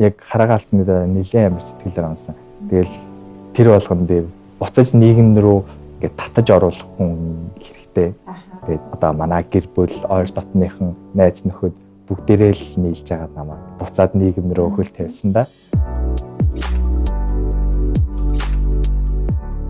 Яг хараагаалцны нэлээд амар сэтгэлээр онсон. Тэгэл тэр болгон дээр буцаж нийгэм рүү ингээд татаж оруулах хүн хэрэгтэй. Тэгээд одоо манай гэр бүл, ойр дотныхан найз нөхөд бүгдээрээ л нийлж байгаа намайг буцаад нийгэм рүү хөл тавьсан да.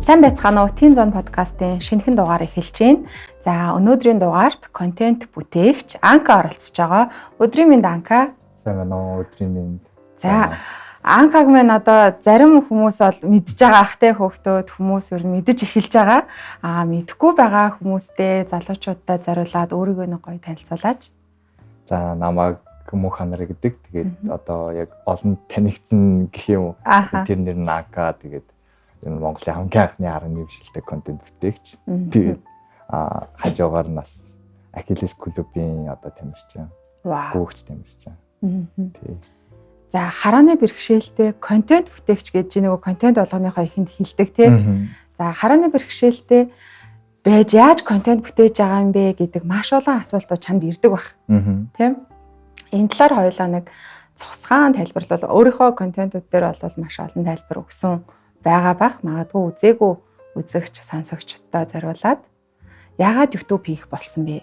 Сайн байцгаана уу? Teen Zone podcast-ийн шинэхэн дугаар эхэлж байна. За, өнөөдрийн дугаарт контент бүтээгч Анка оролцож байгаа. Өдрийн мэнд Анка. Сайн байна уу? Өдрийн мэнд. За, Анкаг маань одоо зарим хүмүүс бол мэдж байгаа ах те хөөхтөд хүмүүс ер нь мэдж эхэлж байгаа. Мэдхгүй байгаа хүмүүстээ залуучуудаа зориулаад өөрийгөө нэг гоё танилцуулаач. За, намайг мөнх ханар гэдэг. Тэгээд одоо яг олон танигдсан гэх юм уу? Тэр нэр нь Анка. Тэгээд энэ Монголын хамгийн анхны арганы бишэлтэй контент бүтээгч. Тэгээд хажуугаар нас Achilles клубын одоо тамирчин. Гүгч тамирчин. Тий. За, харааны бэрхшээлтэй контент бүтээгч гэж нөгөө контент болгоныхоо ихэнд хэлдэг тийм. За, харааны бэрхшээлтэй байж яаж контент бүтээж байгаа юм бэ гэдэг маш олон асуултууд чамд ирдэг баг. Тийм. Энэ талаар хоёулаа нэг цусгаан тайлбарлал өөрийнхөө контентууд дээр бол маш олон тайлбар өгсөн байгаа бах. Магадгүй үзээгүй үзэгч сонсогчдод зориулаад яагаад YouTube хийх болсон бэ?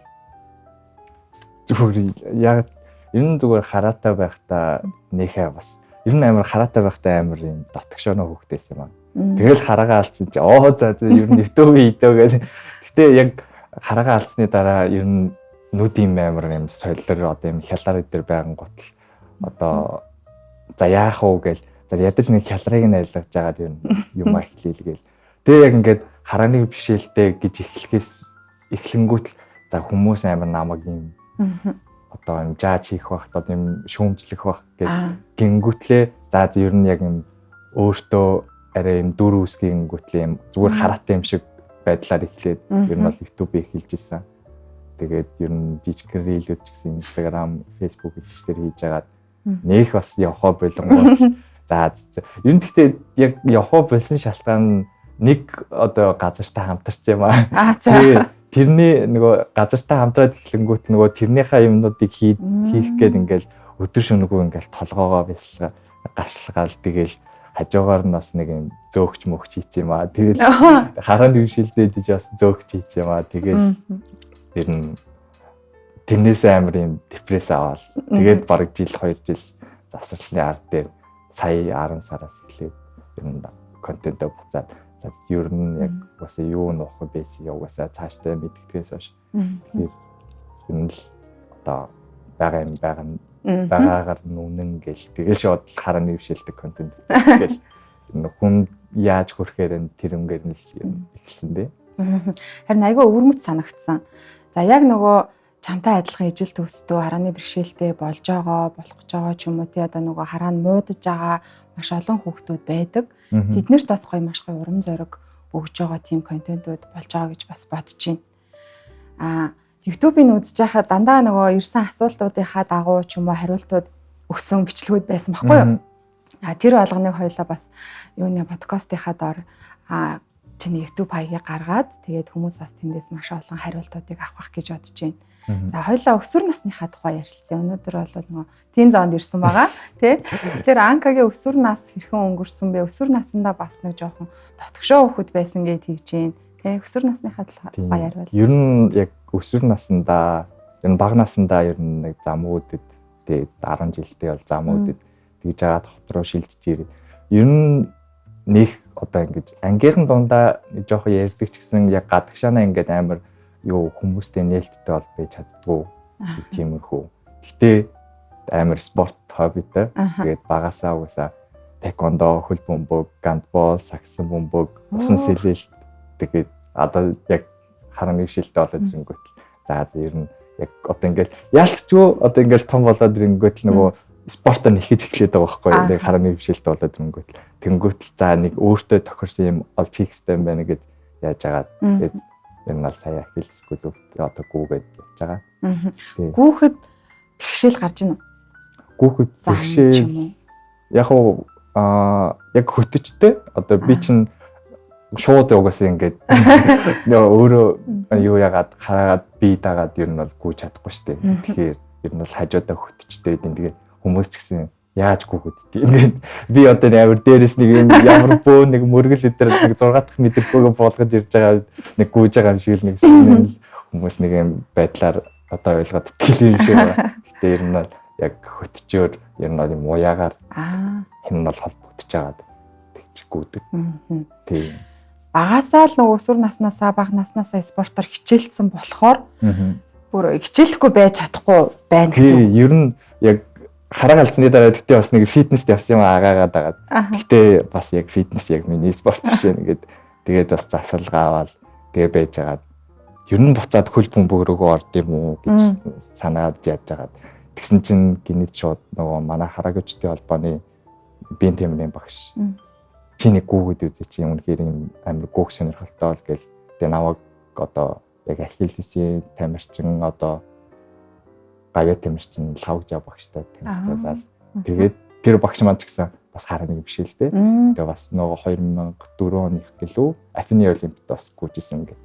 Зүгээр яг энэ зүгээр хараатай байхдаа нөхөө бас ер нь амар хараатай байхдаа амар юм дотгошооно хөөхтэйс юм аа. Тэгэл хараагаа алдсан чи за ер нь YouTube хийдөө гэдэг. Гэтэ яг хараагаа алдсны дараа ер нь нүд юм амар юм солилор одоо юм хялаар дээр байган готл одоо за яах уу гээл за ядаж нэг хялрыг нь айлгаж байгаа тэр юм эхлээл гээл. Тэгээ яг ингээд харааны бишэлтэй гэж эхлэнгүүтэл за хүмүүс амар намайг юм одоо юм жааж хийх багт одоо юм шүүмжлэх баг гингүүтлээ за ер нь яг юм өөртөө арай юм дүр үсгийн гүтлээ юм зүгээр хараатай юм шиг байдлаар эхлээд ер нь бол YouTube эхэлж исэн. Тэгээд ер нь жижиг рилүүд ч гэсэн Instagram, Facebook дээр хийж агаад нэх бас явахаа болонгоо за ер нь гэхдээ яг явахаа болсон шалтгаан нэг одоо газартай хамтарч юм аа. Тэрний нөгөө газартай хамтраад эхлэнгүүт нөгөө тэрнийхээ юмнуудыг хийх гээд ингээл өдөр шөнөгүй ингээл толгоогоо бясалгаа гашлгаал тэгэл хажуугаар нь бас нэг юм зөөгч мөгч хийц юм аа. Тэгэл харааны бишэлдээд иж бас зөөгч хийц юм аа. Тэгэл ер нь тэрнээс амар юм депресс аваад тэгээд бараг жил 2 жил засварлалын ард дээр сая 10 сараас эхлээд ер нь контент буцаад за ер нь яг бас юу нөх байсан яваасаа цаашдаа мэддэгээс хойш. Тэгэхээр ер нь л одоо байгаагаар нүнэн гэл тэгээ шууд харааны бишэлдэг контент гэл хүн яаж хүрэхээр тэр өнгээр нь эхэлсэн бэ. Харин айгүй өвөрмөц санагдсан. За яг нөгөө чамтай адилхан ижил төвсдөө харааны бэрхшээлтэй болж байгаа, болох гэж байгаа ч юм уу тий одоо нөгөө хараа нь муудаж байгаа маш олон хүүхдүүд байдаг. Тэднэрт бас гоё маш гоё урам зориг өгж байгаа тийм контентууд болж байгаа гэж бас бодож байна. YouTube-ийг үзэж байхад дандаа нөгөө ирсэн асуултуудынхаа дагуу ч юм уу хариултууд өгсөн бичлэгүүд байсан баггүй юу? Тэр болгоныг хоёлаа бас юуны подкастынхаа доор чиний YouTube хаягийг гаргаад тэгээд хүмүүс бас тэндээс маш олон хариултуудыг авах гэж бодож байна. За хоёлаа өсвөр насныхаа тухай ярилцсан. Өнөөдөр бол нөгөө Teen Zone ирсэн байгаа тий. Тэгэхээр Анкагийн өсвөр нас хэрхэн өнгөрсөн бэ? Өсвөр наснда бас нэг жоохон дотгошоо хөхөд байсан гэж тэгж байна. Тий. Өсвөр насныхаа тухай ярил. Ер нь яг өсвөр наснда ер нь бага наснда ер нь нэг замуудад тий 10 жилдээ бол замуудад тэгж жагаад хот руу шилжиж ирээ. Ер нь нэх одоо ингэж ангийнхан дундаа жоохон ярьдаг ч гэсэн яг гадагшаанаа ингээд амар юу хүмүүстэй нээлттэй бол байж чаддгүй тиймэрхүү. Гэтэ амар спорт хоббитэй. Тэгээд багасаа угаасаа таеквондо, хөл бөмбөг, гандбол, саксан бөмбөг, усан сэлэлт тэгээд одоо яг харааны бишэлтэй болоод ирэнгүүт. За ер нь яг одоо ингээд яалтчгүй одоо ингээд том болоод ирэнгүүт нөгөө спортоо нэхэж эхлэдэг байгаа байхгүй яг харааны бишэлтэй болоод ирэнгүүт. Тэнгүүт за нэг өөртөө тохирсон юм олж хийх хэрэгтэй юм байна гэж яаж агаад тэгээд энэ бол сая Achilles клуб одоо гүүгээд явж байгаа. Гүүхэд бэрхшээл гарч ийн үү? Гүүхэд бэрхшээл яг уу яг хөтөчтэй одоо би чинь шууд угаасаа ингээд нөө өөрөө юу яагаад хараад би дагаад ер нь бол гүйж чадахгүй штэ. Тэгэхээр ер нь бол хажуудаа хөтөчтэй гэдэг. Тэгээд хүмүүс ч гэсэн яаж гүгүүд ингээд би одоо амар дээрэс нэг юм ямар бөө нэг мөргөл өдр нэг 6 дахь мэдрэхгүйгээ болгож ирж байгаа нэг гүйж байгаа юм шиг л нэг хүмүүс нэг юм байдлаар одоо ойлгоод итгэл юм шиг байна. Гэтэ ер нь бол яг хөтчөөр ер нь юм уяагаар энэ нь бол холбогдож байгаад тэгж гүйдэг. Тийм. Багасаа л нөгөө өсвөр наснаасаа бага наснаасаа спортоор хичээлсэн болохоор бүр хичээлэхгүй байж чадахгүй байна гэсэн. Тийм. Ер нь яг хараа галзны дараа тэгтээ бас нэг фитнест явсан юм агаагаад байгаа. Тэгтээ бас яг фитнес яг миний спорт биш нэгэд тэгээд бас засалгаа аваад тэгээ байж байгаа. Ер нь буцаад хөл бөмбөг рүүгөө орд юм уу гэж санаад яаж байгаа. Тэгсэн чинь гинэд шууд нөгөө манай хараагчдын холбооны биеийн тэмрийн багш чиний гүүгэд үзээ чи үнэхээр юм амар гүүг сонирхолтой бол гэл тэгээ наваг одоо яг ахиллесийн тамирчин одоо гавья тамирчин лавгжаа багштай танилцуулаад тэгээд тэр багш маань ч гэсэн бас хараа нэг биш л дээ. Тэгээ бас нөгөө 2004 оны гэлөө Афины олимпиад бас гүйжсэн гэдэг.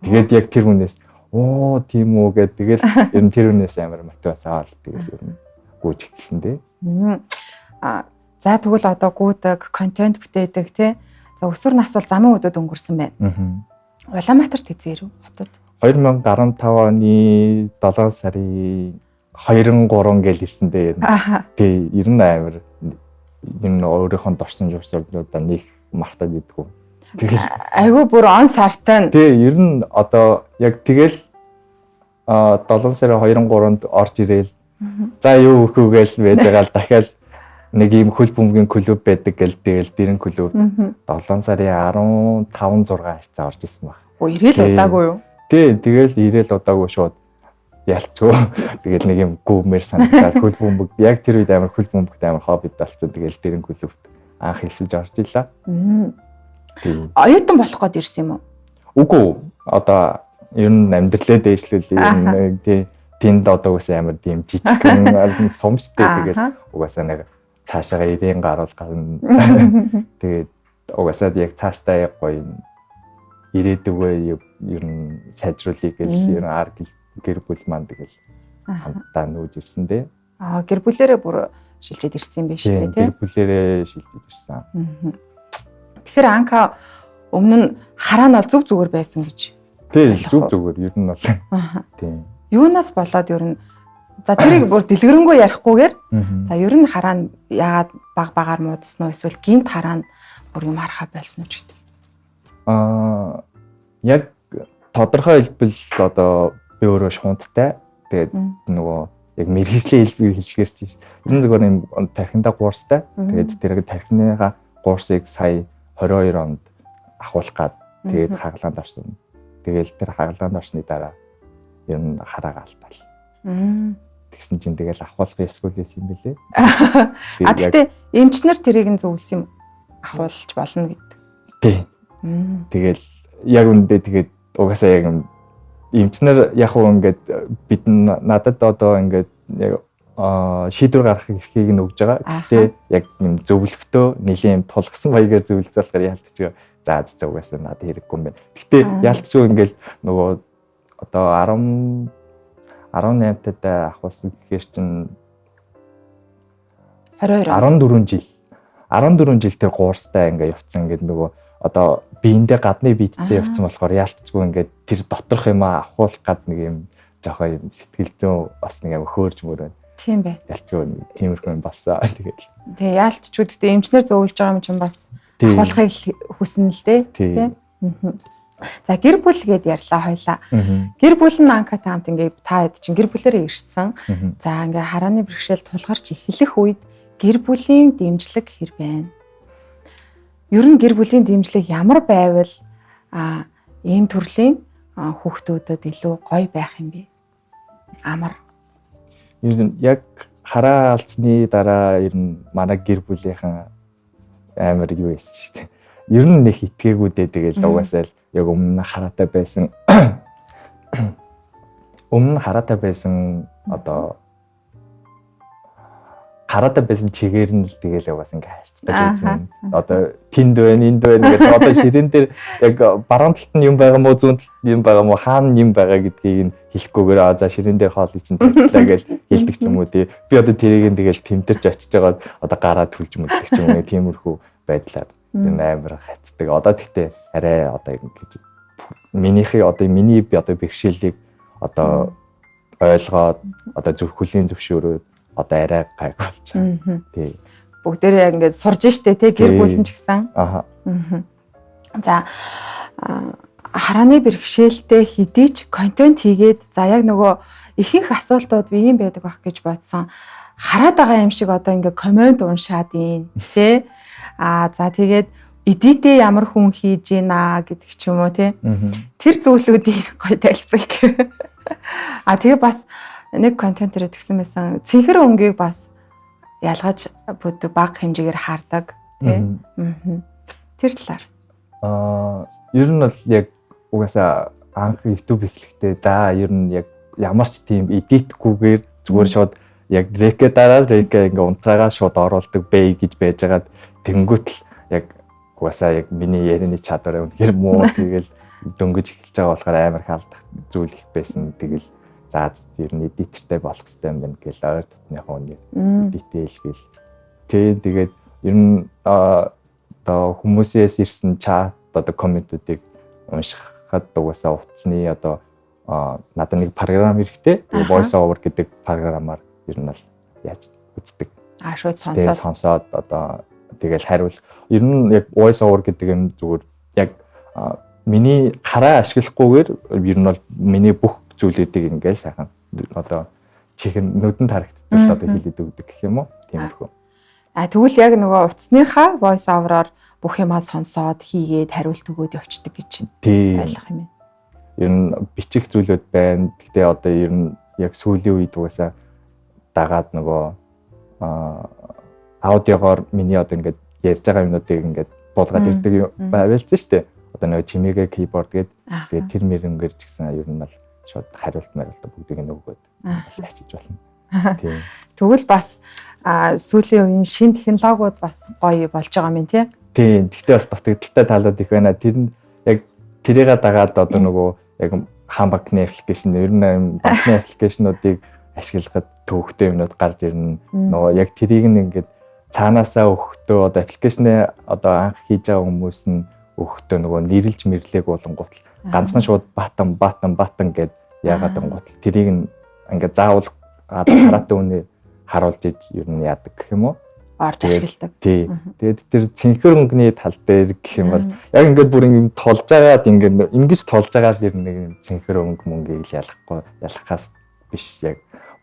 Тэгээд яг тэр хүнээс оо тийм үү гэдэг тэгэл ер нь тэр хүнээс амар мотивац аваад тэгэл ер нь гүйж эхэлсэн дээ. За тэгвэл одоо гүйдэг, контент бүтээдэг тий. За өсвөр нас бол замын өдөөд өнгөрсөн байна. Улаанбаатарт эзээрв хотод 2015 оны 7 сарын 2-3 гээл ирсэн дээ. Тий, ер нь амар энэ өөрийнхөө дурсан журсуудаа нэг мартаад идэггүй. Тэгэл айгүй бүр он сартай. Тий, ер нь одоо яг тэгэл 7 сарын 2-3-нд орж ирээл за юу өөхөө гээл байж байгаа л дахиад нэг ийм хөл бөмбөгийн клуб байдаг гээл тэгэл дэрэн клуб 7 сарын 15-6 хавцаа орж исэн баг. Ирээл удаагүй юу? Тий, тэгэл ирээл удаагүй шууд ялцгүй. Тэгэл нэг юм гүмээр санагдаад хөл бөмбөг яг тэр үед амар хөл бөмбөгт амар хоббид болсон. Тэгэл дэрэн клубт анх хэлсэж орж илаа. Оюутан болох гээд ирсэн юм уу? Үгүй. Одоо ер нь амьдралээ дээшлүүл тий тэнд одоо үгүй амар тийм жижигхэн сумстэй тэгэл угаасаа нэг цаашаа ирээн гаруул гарна. Тэгээд угаасаа яг цааштай гоё ирээдүгөө ер нь сайжруулъя гэж ер нь гэр бүл маань тэгэл хамтдаа нүүж ирсэн дээ. Гэр бүлээрээ бүр шилжиж ирсэн юм биш үү тий? Гэр бүлээрээ шилжиж ирсэн. Тэгэхээр анка өмнө нь хараа нь бол зүг зүгээр байсан гэж. Тий, зүг зүгээр ер нь бол. Тий. Юунаас болоод ер нь за тэрийг бүр дэлгэрэнгүй ярихгүйгээр за ер нь хараа нь яагаад баг багаар муудсан уу эсвэл гинт хараа нь бүр юм харахаа болсон уу гэдэг. Яг тодорхой хэлбэл одоо би өөрөө шуунттай. Тэгээд нөгөө яг мэргэжлийн хэлбэр хэлгээр чинь ер нь зөвхөн юм тархиндаа гуурстай. Тэгээд тэр тархиныгаа гуурсыг сая 22 онд ахуулах гад тэгээд хагалгаанд орсон. Тэгэл тэр хагалгаанд орсны дараа ер нь хараагаа алтал. Тэгсэн чинь тэгэл ахуулах эсгүүлээс юм бэлээ. Гэхдээ эмчнэр тэрийг нь зөвлөсөн юм. Ахуулж болно гэдэг. Тий. Тэгэл яг үндэ тэгээд угаасаа яг эмчнэр яг уу ингээд бид надад одоо ингээд яг шийдвэр гаргах эрхийг нь өгж байгаа. Гэхдээ яг юм зөвлөгтөө нэлийн тулгсан баягаар зөвлөцөлгөр яалтчих. За угаасаа надад хэрэггүй юм байна. Гэхдээ яалтчгүй ингээд нөгөө одоо 18 тад ахуулсан гэхээр чинь 14 жил тэр гуурстай ингээд явцсан ингээд нөгөө одоо биендээ гадны биедтэй явцсан болохоор яалтчгүй ингээд тэр доторх юм ахуулах гад нэг юм жоохон юм сэтгэл зүйн бас нэг юм хөөрж мөрөө. Тийм бай. Ялчгүй тиймэрхүү юм басаа тэгэл. Тэгээ яалтчгүй гэхдээ эмчнэр зөвлөж байгаа юм чинь бас ахуулахыг хүснэ л дээ. Тийм. За гэр бүл гээд ярьлаа хоёлаа. Гэр бүл нь анкатай хамт ингээд та хэд чинь гэр бүлээрээ ирсэн. За ингээд харааны бэрхшээл тулгарч эхлэх үед гэр бүлийн дэмжлэг хэр байна? Ер нь гэр бүлийн дэмжлэг ямар байвал ийм төрлийн хүүхдүүдэд илүү гоё байх юм бэ? Амар. Ер нь яг хараа алдсны дараа ер нь манай гэр бүлийнхэн амар юу байсан шүү дээ. Ер нь нэг итгээгүй дээ тэгэл угаасаа л яг өмнө хараатай байсан одоо хараатай байсан чигээр нь л тэгээл бас ингээ харьцаж үзэн. Одоо тэнд байна, энд байна гэж одоо ширээн дээр яг баруун талд нь юм байгаа мó, зүүн талд юм байгаа мó, хаана юм байгаа гэдгийг нь хэлэхгүйгээр за ширээн дээр хоолыг чинь тавьчлаа гэж хэлдэг ч юм уу тий. Би одоо тэрийг нь тэгээл тэмтэрч очиж байгаа одоо гараа түлж мэддэг ч юм уу тиймэрхүү байдлаар амар хацдаг. Одоо тэгтээ арай одоо ингэж миний би одоо бэрхшээлийг одоо ойлгоод одоо хүлийн зөвшөөрөөд одоо арай гайг болж байгаа. Тий. Бүгдээрээ яг ингээд сурж штэ тий гэр бүлэн ч гэсэн. Аха. За харааны бэрхшээлтэй хэдий ч контент хийгээд за яг нөгөө ихэнх асуултууд би юм байдаг байх гэж бодсон. Хараад байгаа юм шиг одоо ингээд комент уншаад ийн тий. За тэгээд эдитээ ямар хүн хийж гинэ гэдэг ч юм уу тий. Тэр зүйлүүдийг гоё тайлбарыг. Тэгээ бас нэг контентээр тэгсэн байсан. Цэнхэр өнгийг бас ялгаж бүд баг хэмжээгээр хаардаг тийм. Тэр талаар. Ер нь бол яг угаасаа анх YouTube эхлэхдээ за ер нь яг ямар ч тийм эдитгүйгээр зүгээр шууд яг рекэ дараа рекэ ингээ унтраагаа шууд оруулдаг бэй гэж байжгаад тэнгуүтэл яг угаасаа яг миний ярианы чадвар үнэхээр муу тэгэл дөнгөж эхэлж байгаа болохоор амар хаалдах зүйл их байсан. Тэгэл за ер нь эдитертэй болох хэрэгтэй юм байна гэл ойр дотныхоо нэг эдитэл гэл. Тэгээд ер нь одоо хүмүүсээс ирсэн чат одоо комментүүдийг уншихад угаасаа утасны одоо надад нэг програм хэрэгтэй. Voice over гэдэг програмаар ер нь бол яаж үздэг. Шууд сонсоод одоо тэгэл хариулах. Ер нь яг voice over гэдэг юм зүгээр яг миний хараа ашиглахгүйгээр ер нь бол миний бүх зүйлүүдийг ингээл сайхан одоо чихэн нүдэнд харагддаг одоо хэлээд өгдөг гэх юм уу тиймэрхүү. Тэгвэл яг нөгөө утасныхаа voice over-оор бүх юмаа сонсоод хийгээд хариулт өгөөд явцдаг гэж ойлгох юм байна. Ер нь бичих зүйлүүд байна. Гэхдээ одоо ер нь яг сүүлийн үед угаасаа дагаад нөгөө аудиогоор миний одоо ингээд ярьж байгаа юмнуудыг ингээд буулгаад ирдэг байлцсан шүү дээ. Одоо нөгөө чимээгээ keyboard тэгээд тэр мэрэнгээр ч гэсэн ер нь бол шууд хариулт бүгдийг нь өгөөд ачиж болно. Тийм. Тэгвэл бас сүүлийн үеийн шинэ технологиуд бас гоё болж байгаа юм тий. Тийм. Гэхдээ бас дутагдaltaй талууд их байна. Тэр нь яг тэрийгээ дагаад одоо нөгөө яг хаан банкны аппликейшн ер нь банкны аппликейшнуудыг ашиглахад төвөгтэй юмнууд гарч ирнэ. Нөгөө яг тэрийг нь ингээд цаанаасаа өгөхдөө одоо аппликейшнээ одоо анх хийж байгаа хүмүүс нь өгөхдөө нөгөө нэрлж мэрлээг болонгууд ганцхан шууд баттан гэд яагаад ангууд тэрийг нь ингээд заавал хараатай үнэ харуулж иж ер нь яадаг гэх юм уу? Орж ашигладаг. Тий. Тэгээд тэр цэнхэр өнгөний тал дээр гэх юм бол яг ингээд бүр ингээд толж агаад ингээд ингэж толж агаад ер нь нэг цэнхэр мөнгийг л ялахаас биш яг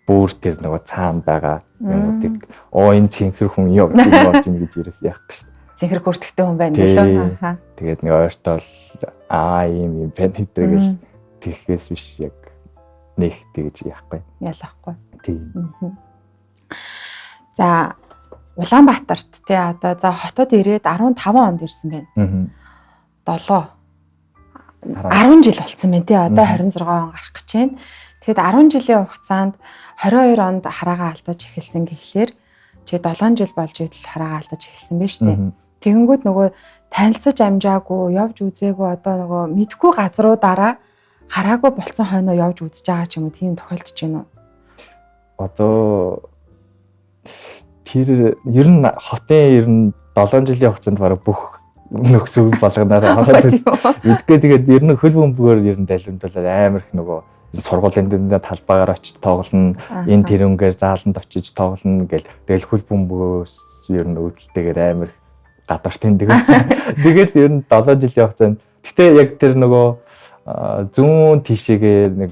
бүр тэр нөгөө цаана байгаа юмнуудыг энэ цэнхэр хүн явж ийн гэж ерөөс яах гэж. Цэнхэр хүртэгтэй хүн байна гэлөө. Тэгээд нэг ойртол ийм байна гэдэгэл тэгхээс биш яг нэг тэгж яахгүй. Ялахгүй. Тийм. За Улаанбаатарт тий одоо за хотод ирээд 15 онд ирсэн байна. 7 10 жил болсон байна тий одоо 26 он гарах гэж байна. Тэгэхэд 10 жилийн хугацаанд 22 онд хараагаа алдаж эхэлсэн гэхлээр чи 7 жил болж идэл хараагаа алдаж эхэлсэн байна шүү дээ. Тэгэнгүүт нөгөө танилцаж амжаагүй явж үзээгүй одоо нөгөө мэдхгүй газруудаараа хараагүй болцсон хойноо явж үзэж байгаа ч юм уу тийм тохиолдож байна уу? Одоо тэр ер нь хотын ер нь 7 жилийн хугацаанд бараг бүх нөхцөл болгоноор хараад мэдгээ тэгээд ер нь хөл бөмбөгөөр ер нь далимдуулаад амар их нөгөө сургуулийн талбайгаар очиж тоглоно энэ тэрүүнгээр зааланд очиж тоглоно гэл тэгэл хөл бөмбөгөөс ер нь үүдэлтэйгээр амар гадар тэндэг байсан. Тэгээд ер нь 7 жилийн хугацаанд гэтээ яг тэр нөгөө зүүн тишээгээ нэг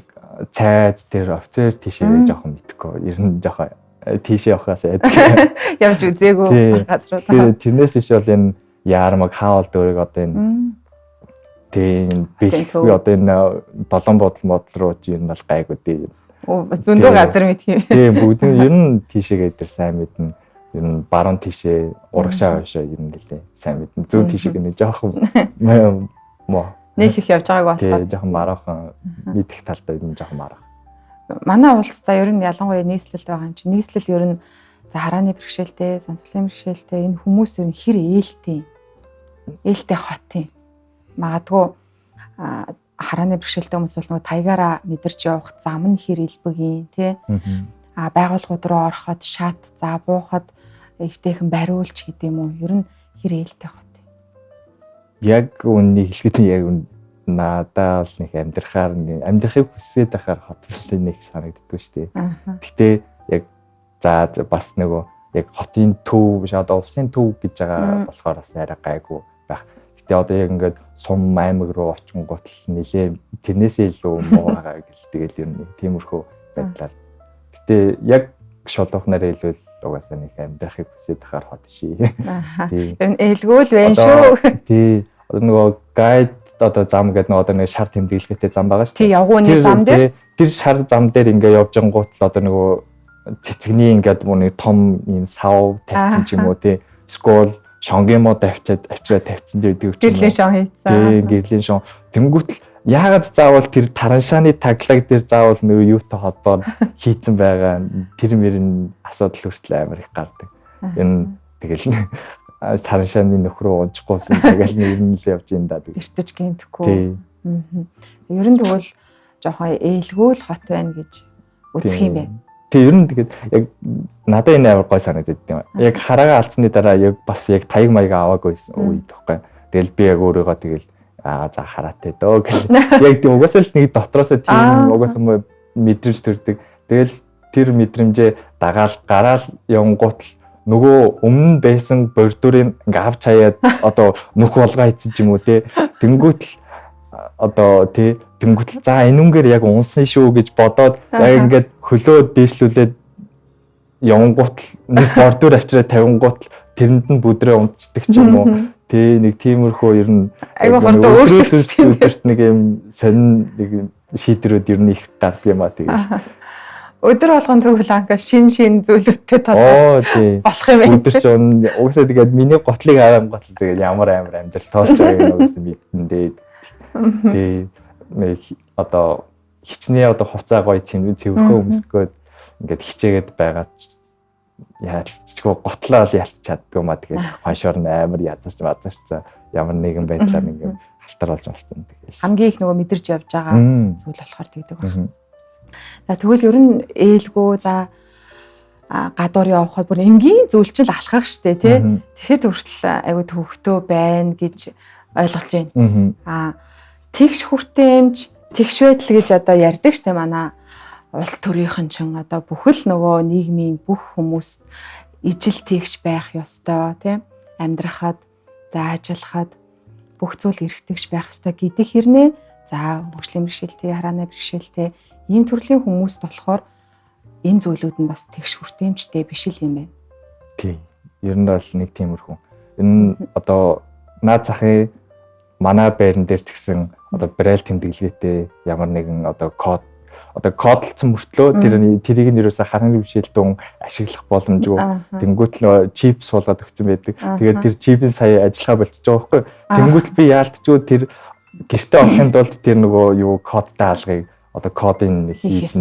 цайз тэр офицер тишээгээ жоохон мэдхгүй ер нь жоохон тийшээ явахаас явж үзээгүй газрууд. Тэрнээс иш бол энэ яармаг хаавал дөрөг одоо энэ тийм бэлгүй одоо энэ долоон бодол руу чи энэ бол гайгүй тийм. Зөндөө газар мэдхий. Тийм бүгд ер нь тийшээгээ тэр сайн мэднэ. Ер нь баруун тишээ урагшаа хойшоо ер нь гэлээ сайн мэднэ. Зүүн тишээ нэг жоохон моо нэг их явж байгааг болохоор жоохон мараахан мэдэх талтай ер нь жоохон мараа. Манай улс за ер нь ялангуяа нийслэлд байгаа юм чи нийслэл ер нь За харааны бэрхшээлтэй, сонсголын бэрхшээлтэй энэ хүмүүс ер нь хэр ээлтэй хот юм. Магадгүй харааны бэрхшээлтэй хүмүүс бол нөгөө таягаараа мэдэрч явах зам нь хэр илбэгийн тий. Байгууллагууд руу ороход шат за буухад эвтэйхэн бариулч гэдэг юм уу. Ер нь хэр ээлтэй хот. Яг үннийг хэлэхэд яг надад бол нэг амьдрахыг хүсээд байхаар хот нэг санагддаг шүү дээ. Гэхдээ яг за бас нөгөө яг хотын төв биш одоо улсын төв гэж байгаа болохоор бас арай гайгүй байх. Гэхдээ одоо яг ингээд сум аймаг руу очингууд л нэлээ тэрнээсээ илүү муу байгаа гэл тэгэл ер нь тиймэрхүү байдлаар. Гэхдээ яг шулуухнаар хэлвэл угаасаа нэг амьдрахыг хүсээд байхаар хот ший. Ер нь ээлгүүл байна шүү. Тий. Одоо нөгөө гайд одоо зам гэдэг нөгөө одоо нэг шар тэмдэглэгээтэй зам байгаа шүү. Тий, явгууны зам дээр. Тэр шар зам дээр ингээ явж ангуут л одоо нөгөө цэцэгний ингээд мөн нэг том юм сав тавьсан ч юм уу тий. Скол шонгийн мод авчираа тавьсан гэдэг юм. Гэрлийн шон хийцэн. Тий, гэрлийн шон. Тэнгүүтэл яагаад заавал тэр тараншааны таглаг дээр заавал нөгөө юутай холбоор хийцэн байгаа тэр мөрийн асуудал хүртэл амар их гардаг. Энэ тэгэл тараншааны нөхрөө унчихгүйсэн тэгэл нэг юм л явж ин да. Эртэж гинтэхгүй. Ер нь тэгвэл жоохон ээлгүүл хот байна гэж үзэх юм байна. Тэг ер нь тэгээд яг надад энэ амар гой санагдаад тийм. Яг хараагаа алдсны дараа яг бас яг таяг маяга аваагүйсэн үед тоххой. Тэгэл би яг өөрийгөө тэгэл за хараатай дөө гэл. Яг тийм угаасаа л нэг дотроосоо тийм угаасаа мэдрэмж төрдөг. Тэгэл тэр мэдрэмжээ дагаал гараал явангуут л нөгөө өмнө байсан бордурыг ингээ авч хаяад одоо нүх болгоо хийсэн ч юм уу те. Тэнгүүтэл одоо тий тэнгүүтэл за энүүнгээр яг унсан шүү гэж бодоод яг ингээд хөлөө дээшлүүлээд явангуут нэг бордуур авчираа тавингуут тэрэнд нь бүдрээ унтцдаг ч юм уу тий нэг тиймэрхүү ер нь өдрөөс нэг юм сонин нэг шийдрүүд ер нь их гардаг юм а тэгээд өдөр болгон төвланка шин зүйлүүдтэй толгойч болох юм байна. Өдөр чинь угсаа тэгээд миний готлыг аваамгот л тэгээд ямар амар амьдрал тоолж байгааг нь үсэн бидэндээ. Тэгээд нэг одоо хичнээн одоо хувцаа гоё цэвэрхөө өмсгөөд ингээд хичээгээд байгаа яалчгүй готлоо л ялч чаддгүй маа тэгээд хоншоор нь амар ядаж мадажцаа ямар нэгэн байдлаар ингээд халтар болж байна тэгээд хамгийн их нөгөө мэдэрч явж байгаа зүйл болохоор тэгдэг байна. За тэгвэл ер нь ээлгүү за гадуур явхад бүр энгийн зүйл чинь алхах штэ тий. Тэгэхэд хүртэл айгу төвхтөө байна гэж ойлгож байна. Тэгш хүртээмж тэгш байдал гэж одоо ярьдаг штэ манай улс төрийнхэн чин одоо бүхэл нөгөө нийгмийн бүх хүмүүс ижил тэгш байх ёстой тий. Амьдрахад за ажиллахад бүх зүйл эрхтэгш байх ёстой гэдэг хэрнээ за хөгжлийн бэрхшээлтэй харааны бэрхшээлтэй ийм төрлийн хүмүүст болохоор энэ зүйлүүд нь бас тэгш хүртээмжтэй биш л юм байна. Тий. Ер нь бол нэг тиймэрхүү. Энэ одоо наад захын манай байран дээр ч гэсэн одоо брэйл тэмдэглэгээтэй ямар нэгэн одоо кодлцсон мөртлөө тэрийг нь ерөөсө харааны бэрхшээлтэн ашиглах боломжгүй. Тэнгүүтэл чипс суулгаад өгсөн байдаг. Тэгээд тэр чипийн сая ажиллахаа болчихж байгаа байхгүй. Тэнгүүтэл би яалтчгүй тэр гэртээ орохын тулд тэр нөгөө юу кодтай алгыг одоо кодын хийж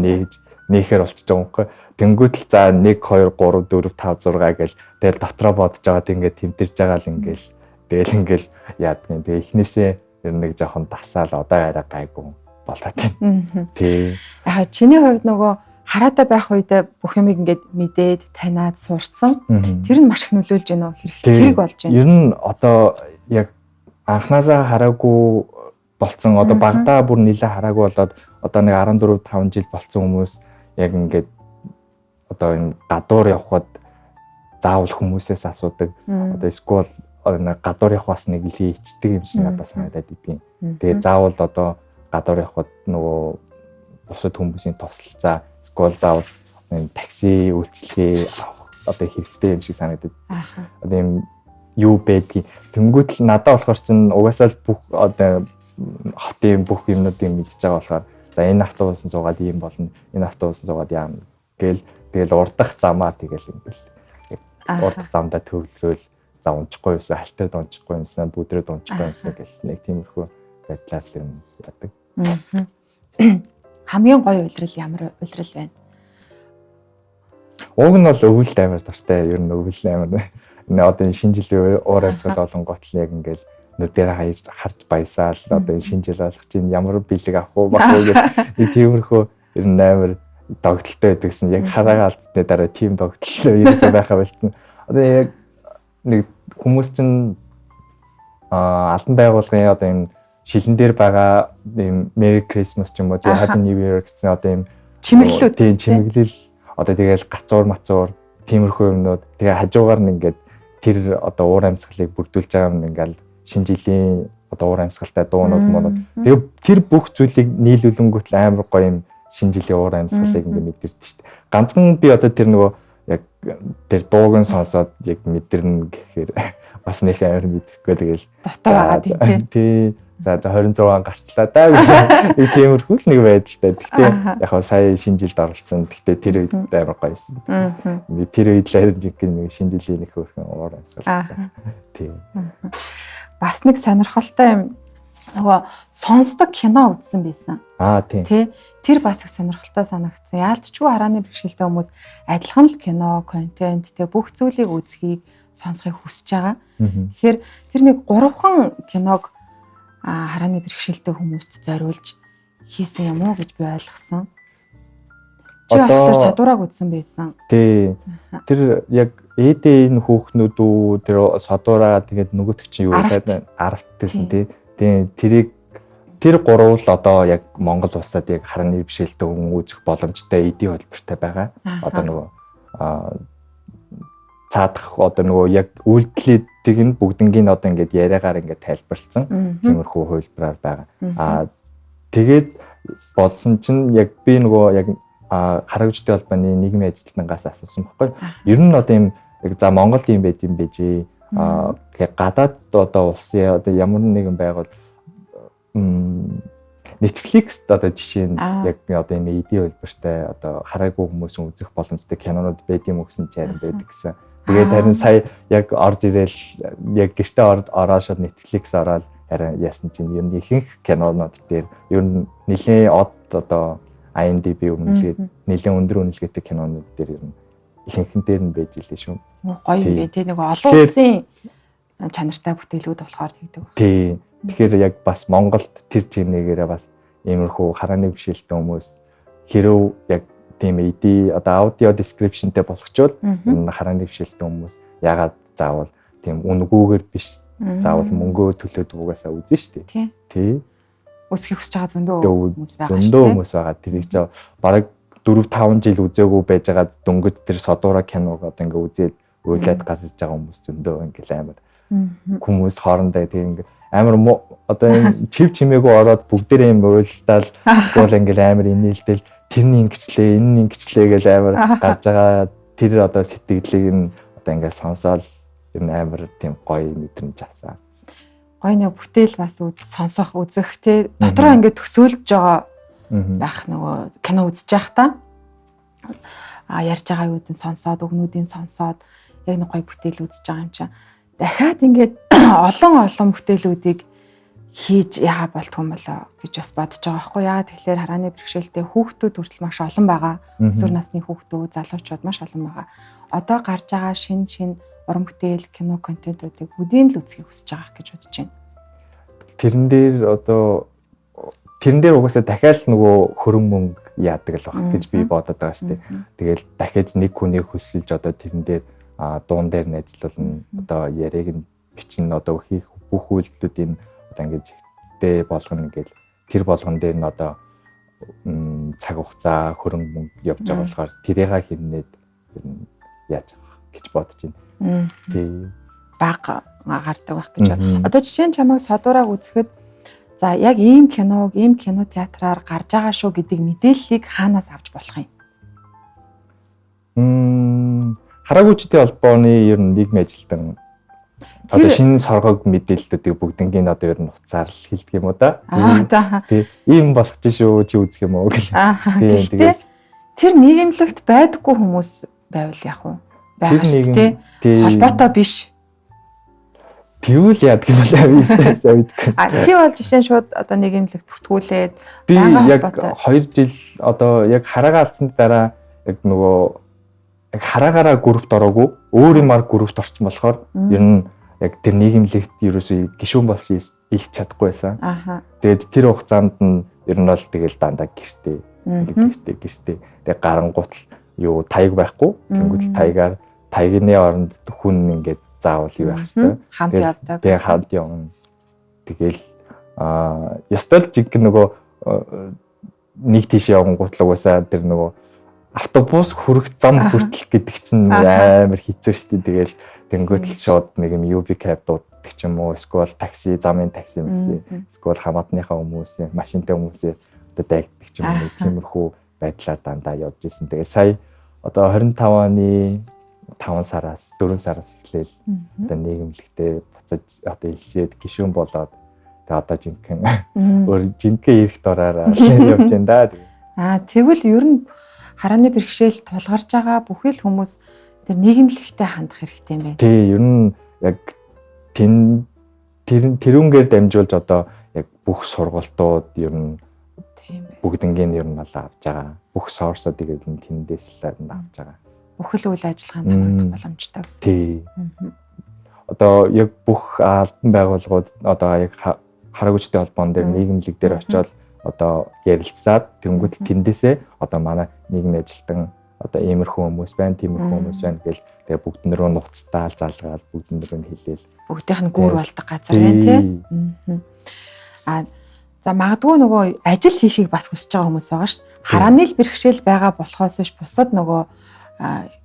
нээхээр болчихж байгаа юм байна. Тэнгүүтэл за 1 2 3 4 5 6 гэл тэгэл дотроо бодож байгаад ингээд тэмтэрж байгаа л ингээл яадгийн. Тэгээ эхнээсээ ер нэг жоохон дасаал одоо арай гайгүй болоод байна. Тий. Аа чиний хувьд нөгөө хараатай байх үедээ бүх юмыг ингээд мэдээд таниад сурцсан. Тэр нь маш их нөлөөлж байна уу? Хэрэг болж байна. Ер нь одоо яг анхнаасаа хараагүй болцсон одоо багадаа бүр нэлээ хараагүй болоод одоо нэг 14 5 жил болцсон хүмүүс яг ингээд одоо энэ гадуур явхад заавал хүмүүсээс асуудаг. Одоо эсвэл гадуур явахаас нэг л ичдэг юм шиг надад санагдаад идэв. Тэгээ заавал одоо гадуур явхад нөгөө бусад хүмүүсийн тослолцоо эсвэл заавал такси үйлчилгээ авах одоо хэрэгтэй юм шиг санагдаад. Одоо юм юу байдгийг тэнгуүтэл надад болохоор чинь угаасаа л бүх одоо хотын бүх юмнуудыг мэдчихэж байгаа болохоор за энэ автобусын суугаад ийм болно, энэ автобусын суугаад яам гээл тэгэл урдах замаа тэгэл ингээл урдах замдаа төвлөрөөл за унчихгүй юмсан, халтард унчихгүй юмсан, бүдрээд унчихгүй юмсан гэл нэг тиймэрхүү байдлаар л юм яадаг. Хамгийн гоё улирал ямар улирал байна? Уг нь бол өвөлд амар дуртай. Ер нь өвөл амар. Одоо энэ шинэ жилийн уур амьсгал олонгот л яг ингээл нүдээр харж баясаал одоо энэ шинэ жил болох чинь ямар бэлэг авах уу бах уу гэх нэг тиймэрхүү ер нь амар догтлолтой байдагсан. Яг хараагаа алдсны дараа тийм догтлол ерөөсөө байхаа болцсон. Одоо яг нэг хүмүүс чинь албан байгууллагын одоо энэ шилэн дээр байгаа ийм Merry Christmas ч юм уу тэгээ Happy New Year гэсэн одоо ийм чимэглэлүүд тийм чимэглэл одоо тэгэл гацуур мацуур тиймэрхүү юмнууд тэгээ хажуугаар нь ингээд тэр одоо уур амьсгалыг бүрдүүлж байгаа юм ингээл шинэ жилийн одоо уур амьсгалтай дуунууд мөнүүд тэгээ тэр бүх зүйлийг нийлүүлэнгүүт л амар гоё юм шинэ жилийн уур амьсгалыг ингээд мэдэрдэж шүү дээ. Ганцхан би одоо тэр нөгөө яг тэр дууг нь сонсоод яг мэдэрнэ гэхээр бас нэг амар мэдрэхгүй тэгэл дотоо байгаа тий. За 26 гарчлаа да гэх тиймэрхүү л нэг байж та. Гэхдээ яг хаа сая шинэ жилд оролцсон. Гэхдээ тэр үед амар гоёсэн. Тэр үед л харин нэг шинэ жилийн нэг хөөрхөн уур амьсгалсан. Тий. Бас нэг сонирхолтой юм нөгөө сонсдог кино үзсэн байсан. Тий. Тэр бас их сонирхолтой санагдсан. Яалтчгүй харааны бэрхшээлтэй хүмүүс адилхан л кино, контент тэ бүх зүйлийг үзхийг сонсохыг хүсэж байгаа. Тэгэхээр тэр нэг 3хан киног харааны бэрхшээлтэй хүмүүст зориулж хийсэн юм уу гэж би ойлгосон. Чи болохоор садуураг үзсэн байсан. Тий. Тэр яг энэ хүүхнүүд үү тэр садуураа тэгээд нөгөөтг чинь юу байлаа 10 гэсэн тий. Тэрийг тэр гурав л одоо яг Монгол улсад яг харааны бэрхшээлтэй хүн үзэх боломжтой эдийн хөлбөртэй байгаа. Одоо нөгөө цаадах одоо нөгөө яг үйлдэлүүдийг нь бүгднгийн одоо ингээд яриагаар ингээд тайлбарлсан тиймэрхүү хөлбраар байгаа. Тэгээд бодсон чинь яг би нөгөө яг харагчдын холбооны нийгмийн ажилтнаас асуусан байхгүй. Ер нь одоо юм яг за Монгол юм байт юм бэж. Яг гадаад одоо улсын одоо ямар нэгэн байгуул Netflix одоо жишээ нь яг одоо энэ эдийн хөлбөртэй одоо хараагүй хүмүүс үзэх боломжтой кинонууд байд юм өгсөн чарин байдаг гэсэн. Тэгээд харин сая яг орж ирээл яг гэртээ ороошод Netflix ороод харин яасан чинь ер нь ихэнх кинонууд дээр ер нь нэлээд од одоо IMDb үнэлгээд нэлээд өндөр үнэлгээтэй кинонууд дээр ер нь ихэнхэн дээр нь байж илээ шүү. Гоё юм бэ тий нэг олон улсын чанартай бүтээлүүд болохоор тэгдэг. Тий. Тэгэхээр яг бас Монголд тэр чигнэгээрээ бас иймэрхүү харааны бэрхшээлтэй хүмүүс хэрв яг тийм одоо аудио descriptionтэй болгочвол харааны бэрхшээлтэй хүмүүс ягаад заавал тийм үнгүүгээр биш заавал мөнгөө төлөөд угаасаа үзэн штэ. Тий. Үсхийг хүсэж байгаа зөндөө хүмүүс байгаа штэ. Зөндөө хүмүүс байгаа. Тэрийг ч бараг 4-5 жил үзээгүй байжгаад дөнгөж тэр содуура киног одоо ингээ үзээд уйлаад гарч иж байгаа хүмүүс зөндөө ингээл амар хүмүүс хоорондоо тийм ингээ амар одоо энэ чив чимээгүй ороод бүгдээрээ юм уйлтаал бол ингээл амар инээлтэл тэрний ингэчлээ энэ ингэчлээ гэж амар гарч байгаа тэр одоо сэтгэлийг нь одоо ингээд сонсоол ер нь амар тийм гоё мэдрэмж авсан. Гоё нэг бүтээл бас сонсох үзэх те дотроо ингээд төсөөлж байгаа байх нөгөө кино үзэж явах та ярьж байгаа юудын сонсоод өгнүүдийн сонсоод яг нэг гоё бүтээл үзэж байгаа юм чинь дахиад ингээд олон бүтээлүүдийг хийж яа болтго юм болоо гэж бас бодож байгаа байхгүй яа тэгэхээр харааны бэрхшээлтэй хүүхдүүд хүртэл маш олон байгаа. Өсвөр насны хүүхдүүд, залуучууд маш олон байгаа. Одоо гарч байгаа шин уран бүтээл, кино контентуудыг бүдийн л үзхийг хүсэж байгаа гэж бодож байна. Тэрэн дээр угаасаа дахиад нөгөө хөрөн мөнгө яадаг л баг гэж би бодоод байгаа шүү дээ. Тэгэл дахиад нэг хүнийг хөсөлж одоо тэрэн дээр дуун дээр нь ажиллуулна. Одоо яриаг нь бичнэ одоо хийх бүх үйлдэлүүдийн одоо ингээд зэгтээ болгоно ингээл тэр болгон дээр нь одоо цаг хугацаа хөрөнгө мөнгө явж байгаа болохоор тэрийга хийнээд яаж авах гэж бодож байна. Тий. Баг гардаг байх гэж байна. Одоо жишээ нь чамайг содуураг үзэхэд за яг ийм киног ийм кино театраар гарч байгаа шүү гэдэг мэдээллийг хаанаас авч болох юм? Хараагүйчдийн холбооны ер нь нийгмийн ажилтан одоо шинэ соргог мэдээллүүдийг бүгднийг одоо ер нь уцаар л хэлдэг юм уу да. Тий. Ийм болох ч шүү чи үзэх юм уу гэх. Тэгээд тэр нийгэмлэгт байдаггүй хүмүүс байвал яг уу? Байх шүү тий. Холбоотой биш. Тэгвэл яадаг юм байна би. Чи бол жишээ нь шууд одоо нийгэмлэгт бүртгүүлээд би яг 2 жил одоо яг хараагаа алдсанд дараа яг нөгөө яг хараагаараа группт ороогүй өөр юмар группт орсон болохоор ер нь яг тэр нийгэмлэгт ерөөсөө гишүүн болсон илж чадахгүй байсан. Тэгээд тэр хугацаанд нь ер нь бол тэгэл дандаа гэртээ тэгээд гарангуут юу таяг байхгүй. Тэнгүүд таягаар таягны оронд хүн ингээд заавал юу байх хэвээр хамт явдаг. Тэгээд хамт явна. Тэгэл ястал жиг нөгөө нэг тийш явангуутлаг байсан тэр нөгөө автобус хүрэх зам хүртэл гэдэг чинь амар хэцүү шүү дээ. Тэгэл тэнгуүтэл шууд нэг юм UB cab дууддаг ч юм уу, эсвэл такси, замын такси мэсэ, эсвэл хамаатныхаа хүмүүсийн, машинтай хүмүүсийн одоо дайгдаг ч юм уу, тиймэрхүү байдлаар дандаа явж исэн. Тэгээ сая одоо 25 оны 5 сараас 4 сараас эхлээл одоо нийгэмлэгтээ буцаж одоо илсээд гишүүн болоод тэгээ одоо жинхэнэ эрх дураараа явж байна да. Тэгвэл ер нь харааны бэрхшээл тулгарч байгаа бүхэл хүмүүс тэр нийгэмлэгтэй хандах хэрэгтэй юм байна. Тий, ер нь яг тэрүүнгээр дамжуулж одоо яг бүх сургалтууд ер нь бүгднгийн ер нь бол авч байгаа. Бүх сорсуудыг ер нь тэндээс л авч байгаа. Бүхэл үйл ажиллагаанд хамрагдах боломжтой гэсэн. Тий. Одоо яг бүх албан байгууллагууд одоо яг хараагчдын холбоон дээр нийгэмлэг дээр очиод одоо ярилцаад тэнгууд тэндээсээ одоо манай нийгмийн ажилтан одоо иймэрхүү хүмүүс байна, тиймэрхүү хүмүүс байна гэж тэгээ бүгднэрөө нууцтаал залгаал бүгднэрөө хэлээл. Бүгдийнх нь гүүр болдог газар байна тий. За магадгүй нөгөө ажил хийхийг бас хүсэж байгаа хүмүүс байгаа шүү дээ. Харааны л бэрхшээл байгаа болохоос биш бусад нөгөө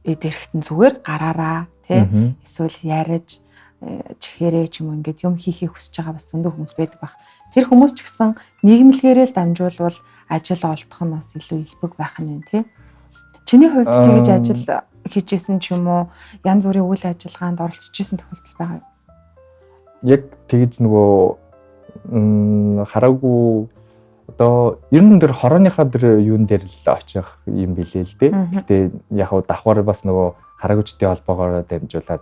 эд эрэхтэн зүгээр гараараа тий эсвэл ярьж чихээрээ ч юм уу ингээд юм хийхийг хүсэж байгаа бас зөндөө хүмүүс байдаг баг. Тэр хүмүүс ч гэсэн нийгэмлэгээрээ л дамжуулвал ажил олдох нь бас илүү илбэг байх нь тий. Чиний хувьд тэгж ажил хийжсэн ч юм уу янз бүрийн үйл ажиллагаанд оролцож исэн тохиолдол байгаа юу? Яг тэгж нөгөө хараагүй одоо ер нь тэр хорооныхаа тэр юун дээр л очих юм билээ л дээ. Гэтэ яг хав давхар бас нөгөө хараагчдын холбоогоор дамжуулаад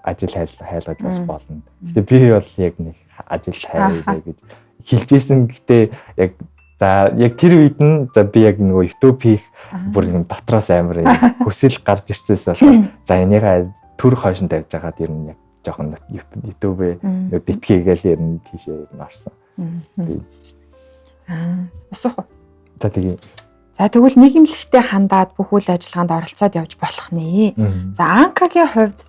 ажил хайлгаж бас болно. Гэтэ би бол яг нэг ажил хайлгая гэж хэлжсэн. Гэтэ яг за яг тэр үед нь за би яг нөгөө YouTube хийх бүр юм дотроос амар хүсэл гарч ирчихсэн болохоор за энийгээ төр хойшин тавьж байгаад ер нь яг жоохон YouTube нөгөө дэтгээгээл ер нь тийшээ орсон. Асуух уу? За тэгээ. За тэгвэл нийгэмлэгтэй хандаад бүх үйл ажиллагаанд оролцоод явж болох нэ. За Анкагийн хувьд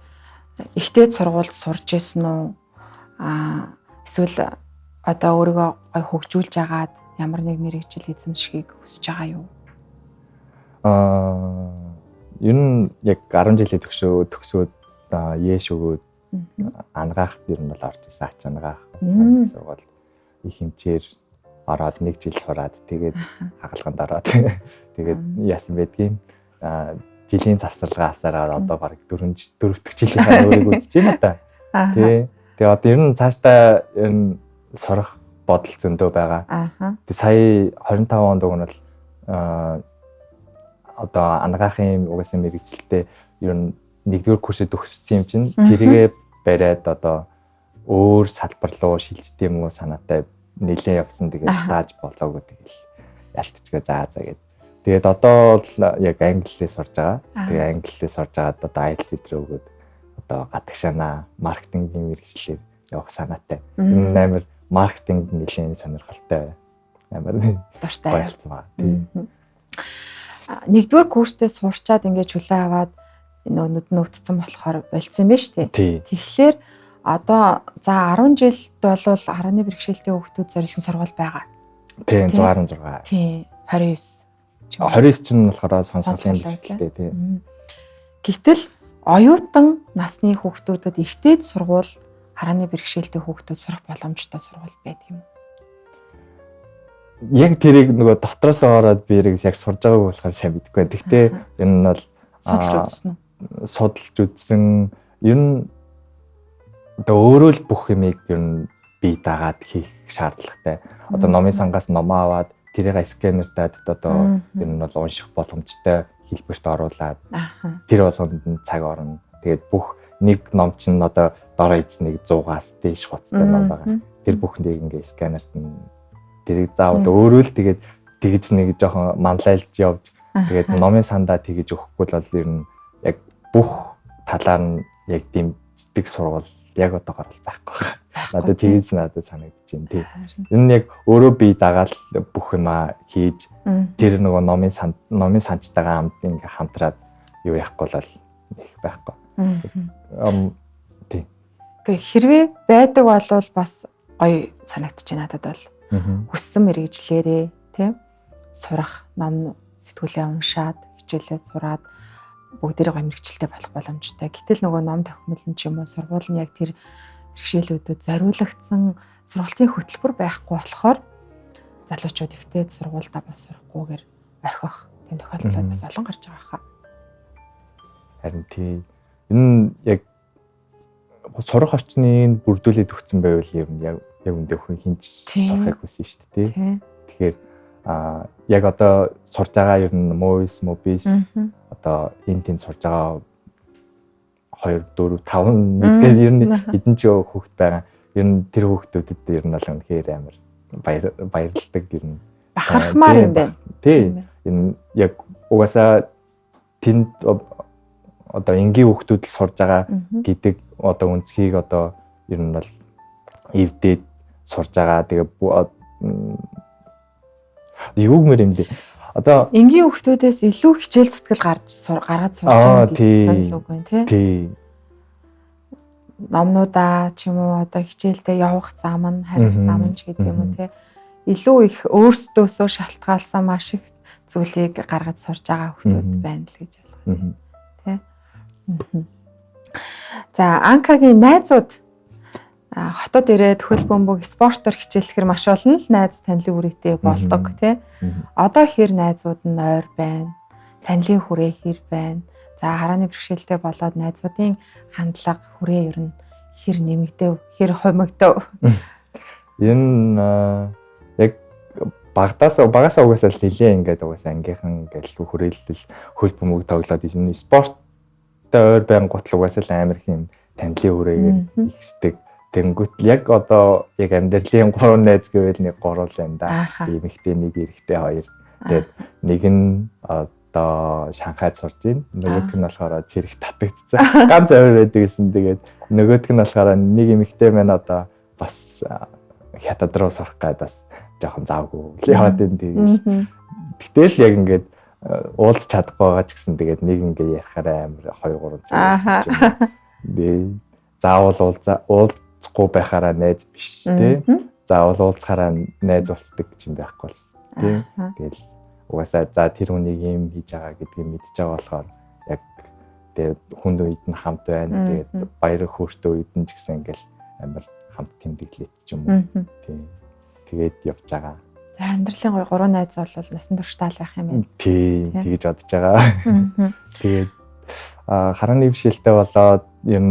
ихтэй сургуульд сурж исэн үү? Эсвэл одоо өөрийгөө гой хөгжүүлж агаад ямар нэг мэрэгжил эзэмшихийг хүсэж байгаа юу? Ер нь яг 10 жилийн төгсөөд яэш өгөөд ангаахт ер нь бол орж исэн ач ангаах сургуульд их хэмжээр ороод 1 жил сураад тэгээд хагалганд ороод тэгээд яасан байдгийг жилийн завсарлагаасаар одоо баг 4 дэх жилийнхаа өөрийг үзэж байна да. Тэгээ одоо ер нь цаашдаа ер нь сурах бодол зөндөө байгаа. Тэгээ сая 25 онд өгнөл одоо ангаахын угаасаа мэрэгчлээ ер нь 1-р курсэд өгсөн юм чинь тэрийгэ бариад одоо өөр салбар руу шилждэг юм уу санаатай нэлээд явсан. Тэгээд тааж болоогүй тэгэл ялтчихгаа заа гэд. Тэгээд одоо бол яг англиээс сурж байгаа. Тэгээд англиээс сурж байгаад одоо IELTS зэрэг өгөөд одоо гадагшаана маркетингийн мэргэжлээр явах санаатай. Энэ амар маркетинг нэлээд сонирхолтой амар дуртай байлцсан байна. Тийм. 1-р курстээ сурчаад ингээд чөлөө аваад нүд нөтцсөн болохоор болцсон юм байна шүү дээ. Тэгэхээр одоо за 10 жилд бол харааны бэрхшээлтэй хүүхдүүд зориулсан сургууль байгаа. Тийм 116. Тийм 29. 29 ч нь болохоор сонсголын бэрхшээлтэй тийм. Гэтэл оюутан насны хүүхдүүдэд ихтэй сургууль харааны бэрхшээлтэй хүүхдүүд сурах боломжтой сургууль байдаг юм. Яг тэрийг нөгөө дотроос ороод би яг сурж байгааг болохоор сайн мэдэхгүй байна. Гэхдээ энэ нь бол судалж үзсэн. Ер нь одоо өөрөө л бүх юмыг ер нь бие дагаад хийх шаардлагатай. Одоо номын сангаас номоо аваад тэрийг сканердаад одоо ер нь бол унших боломжтой хэлбэрт оруулаад тэр болгонд цаг орно. Тэгээд бүх нэг ном чинь одоо дороо ичнийг 100-аас дээш хуцтай ном байгаа. Тэр бүхнийг ингээ сканерт нь тэрийг заавал өөрөө л тэгээд тэгж нэг жоохон манлайлж явж Тэгээд номын сандаа тэгэж өгөхгүй бол ер нь яг бүх талаар нь яг тийм зэдэг сургууль яг одоогоор л байхгүй байна. Надад тэгээс надад санагдаж байна тий. Ер нь яг өөрөө би дагаад бүх юмаа хийж тэр нөгөө номын санчтайгаа хамт ингээ хамтраад юу яахгүй бол их байхгүй. Тий. Гэхдээ хэрвээ байдаг бол бас гоё санагдаж байна надад бол. Хүссэн мэрэгжлээрээ тий сурах ном сэтгүүлээ уншаад хичээлээ сураад бүгдээрээ гоё мэрэгчлээ болох боломжтой. Гэтэл нөгөө ном тохиомлон ч юм уу сургууль нь яг тэр бэрхшээлүүдэд зориулагдсан сургалтын хөтөлбөр байхгүй болохоор залуучууд ихтэй сургуультай бас сурахгүйгээр орхих тийм тохиолдол бас олон гарч байгаа хаа. Харин тий энэ яг сурах орчныг бүрдүүлээд өгсөн байвал ер нь яг үндэ хүн хинч сурахыг хүсэн шүү дээ тий. Тэгэхээр яг одоо сурж байгаа ер нь мобис одоо энэ тэнд сурж байгаа 2 4 5 мэдгээр ер нь хэдэн ч хүүхэд байгаа. Ер нь тэр хүүхдүүдэд ер нь бол үнэхээр амар баярлалдаг ер нь бахархмаар юм байна. Тий. Энэ яг угаасаа тэнд одоо энгийн хүүхдүүд л сурж байгаа гэдэг одоо үнцгийг одоо ер нь бол эвдээд сурж байгаа. Тэгээ юу гэмээр юм бэ? Одоо энгийн хүүхдүүдээс илүү хичээл зүтгэл гаргаад сурж байгаа гэсэн үг байна тий. Номнуудаа ч юм уу одоо хичээлдээ явах зам нь харих зам нь ч гэдэг юм уу тий. Илүү их өөрсдөөсөө шалтгаалсан маш их зүйлийг гаргаж сурж байгаа хүүхдүүд байна л гэж ойлгоо тий. За Анкагийн найзууд хотод ирээд хөл бөмбөг спортоор хичээлэхэр маш олон л найз танилын хүрээтэй болдог тий. Одоо хэр найзууд нь ойр байна. Танилын хүрээ хэр байна. За харааны бэрхшээлтэй болоод найзуудын хандлага хүрээ ер нь хэр нэмэгдэв, хэр хумигдав. Энэ яг багасаа угаасаа л нилээ ингээд угаасаа ангийнхан ингээл хүрээлэл хөл бөмбөг тоглоод энэ спорттой ойр байн гутал угаасаа л амар хэм танилын хүрээгээр ихсдэг. Тэнгүүт яг одоо яг амьдралын 3 найз гэвэл нэг 3 л байна да. Эмэгтэй нэг эрэгтэй 2. Тэгээд нэг нь одоо Шанхайд сурж байна. Нөгөөх нь болохоор зэрэг татагдцсан. Ганц авир байдаг гэсэн. Тэгээд нөгөөх нь болохоор нэг эмэгтэй маань одоо бас хятад руу сурах гээд бас жоохон завгүй яваад байна. Тэгээд гэтэл яг ингээд уулз чадахгүй байгаа ч гэсэн тэгээд нэг ингээд ярихаараа амар 2 3 цаг тийм. Заавал уулзахгүй байхаараа найз биш тий. Заавал уулзахаараа найз болцдог юм байхгүй л тий. Тэгэл угаасаа за тэр хүнийг юм хийж байгаа гэдгийг мэдж байгаа болохоор яг тэгээд хүнд үед нь хамт байна. Тэгээд баяр хөөртэй үед нь ч гэсэн ингээл амар хамт тэмдэглээд ч юм уу тий. Тэгээд явж байгаа. За амьдралын 3 найз бол насан туршдаа л байх юм байна. Тий, тэгэж бодож байгаа. Тэгээд харааны бэрхшээлтэй болоод юм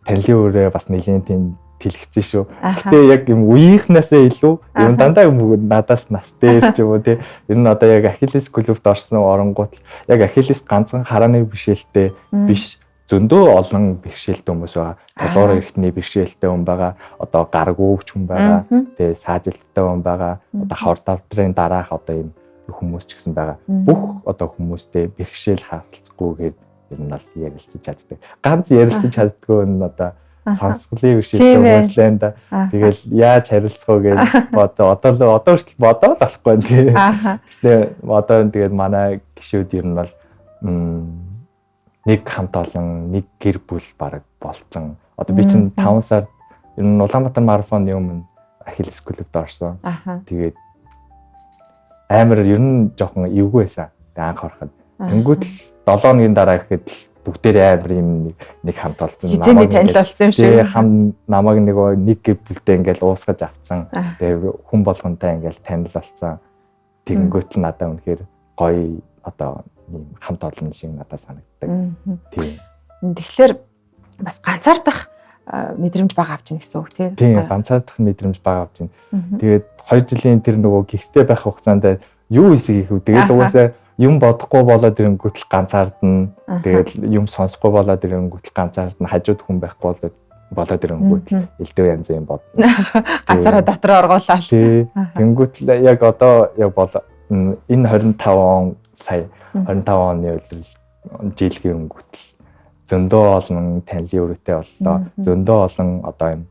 танилын өрөө бас нэлийн тийм тэлгэцэн шүү. Гэтэ яг юм үеийнхнээсээ илүү юм дандаа юм надаас нас дээр ч юм уу тий. Ер нь одоо яг Ахиллес клубт орсон оронгууд яг Ахиллес ганцхан харааны бэрхшээлтэй биш зөндөө олон бэрхшээлтэй хүмүүс байгаа. Толгоор эрхтний бэрхшээлтэй хүн байгаа. Одоо гаргууч хүн байгаа. Тэгээ саажилттай хүн байгаа. Одоо хавар давтрын дараах одоо юм хүмүүс ч гэсэн байгаа. Бүх одоо хүмүүстэй бэрхшээл харилцахгүйгээр ер нь бол ярилцаж чаддаг. Ганц ярилцаж чаддгүй нь одоо сонсголын бэрхшээлтэй хүмүүс л энэ. Тэгэл яаж харилцах вэ гэж одоо хүртэл бодоод болохгүй нэ. Тэгсэн одоо тэгээд манай гишүүд ер нь бол нэг хамт олон нэг гэр бүл баг болцсон. Одоо би чинь 5 сард ер нь Улаанбаатар марафоны өмнө Ахиллес клубт орсон. Тэгээд амар ер нь жоохон эвгүй байсан. Тэгээд анх ороход. Тэнгүүт л 7 хоногийн дараа гэхэд бүгдээрээ амар юм нэг хамт олцсон. Хизээний танил болсон юм шиг. Хам намайг нэг гэр бүлдээ ингээл уусгаж авцсан. Тэгээд хүн болгонтэй ингээл танил олцсон. Тэнгүүт л надад үнэхээр гоё одоо ийм хамт олон шиг надад санагддаг. Тийм. Тэгэхээр бас ганцаардах мэдрэмж бага авч ийн гэсэн үг тийм. Тийм, ганцаардах мэдрэмж бага авч ийн. Тэгээд 2 жилийн тэр нөгөө гихтэй байх хугацаанд юу хийх вэ? Тэгэл угаасаа юм бодохгүй болоод ирэнгүүт л ганцаардна. Тэгэл юм сонсохгүй болоод ирэнгүүт л ганцаардна. Хажууд хүн байхгүй болоод ирэнгүүт л элдв янз юм бодно. Ганцаараа дотроо оргуулаад. Тэнгүүт л яг одоо яг энэ 25 он сая 25 оны улирал жилийн өнгөтл зөндөө олон танилын өрөөтэй боллоо. Зөндөө олон одоо юм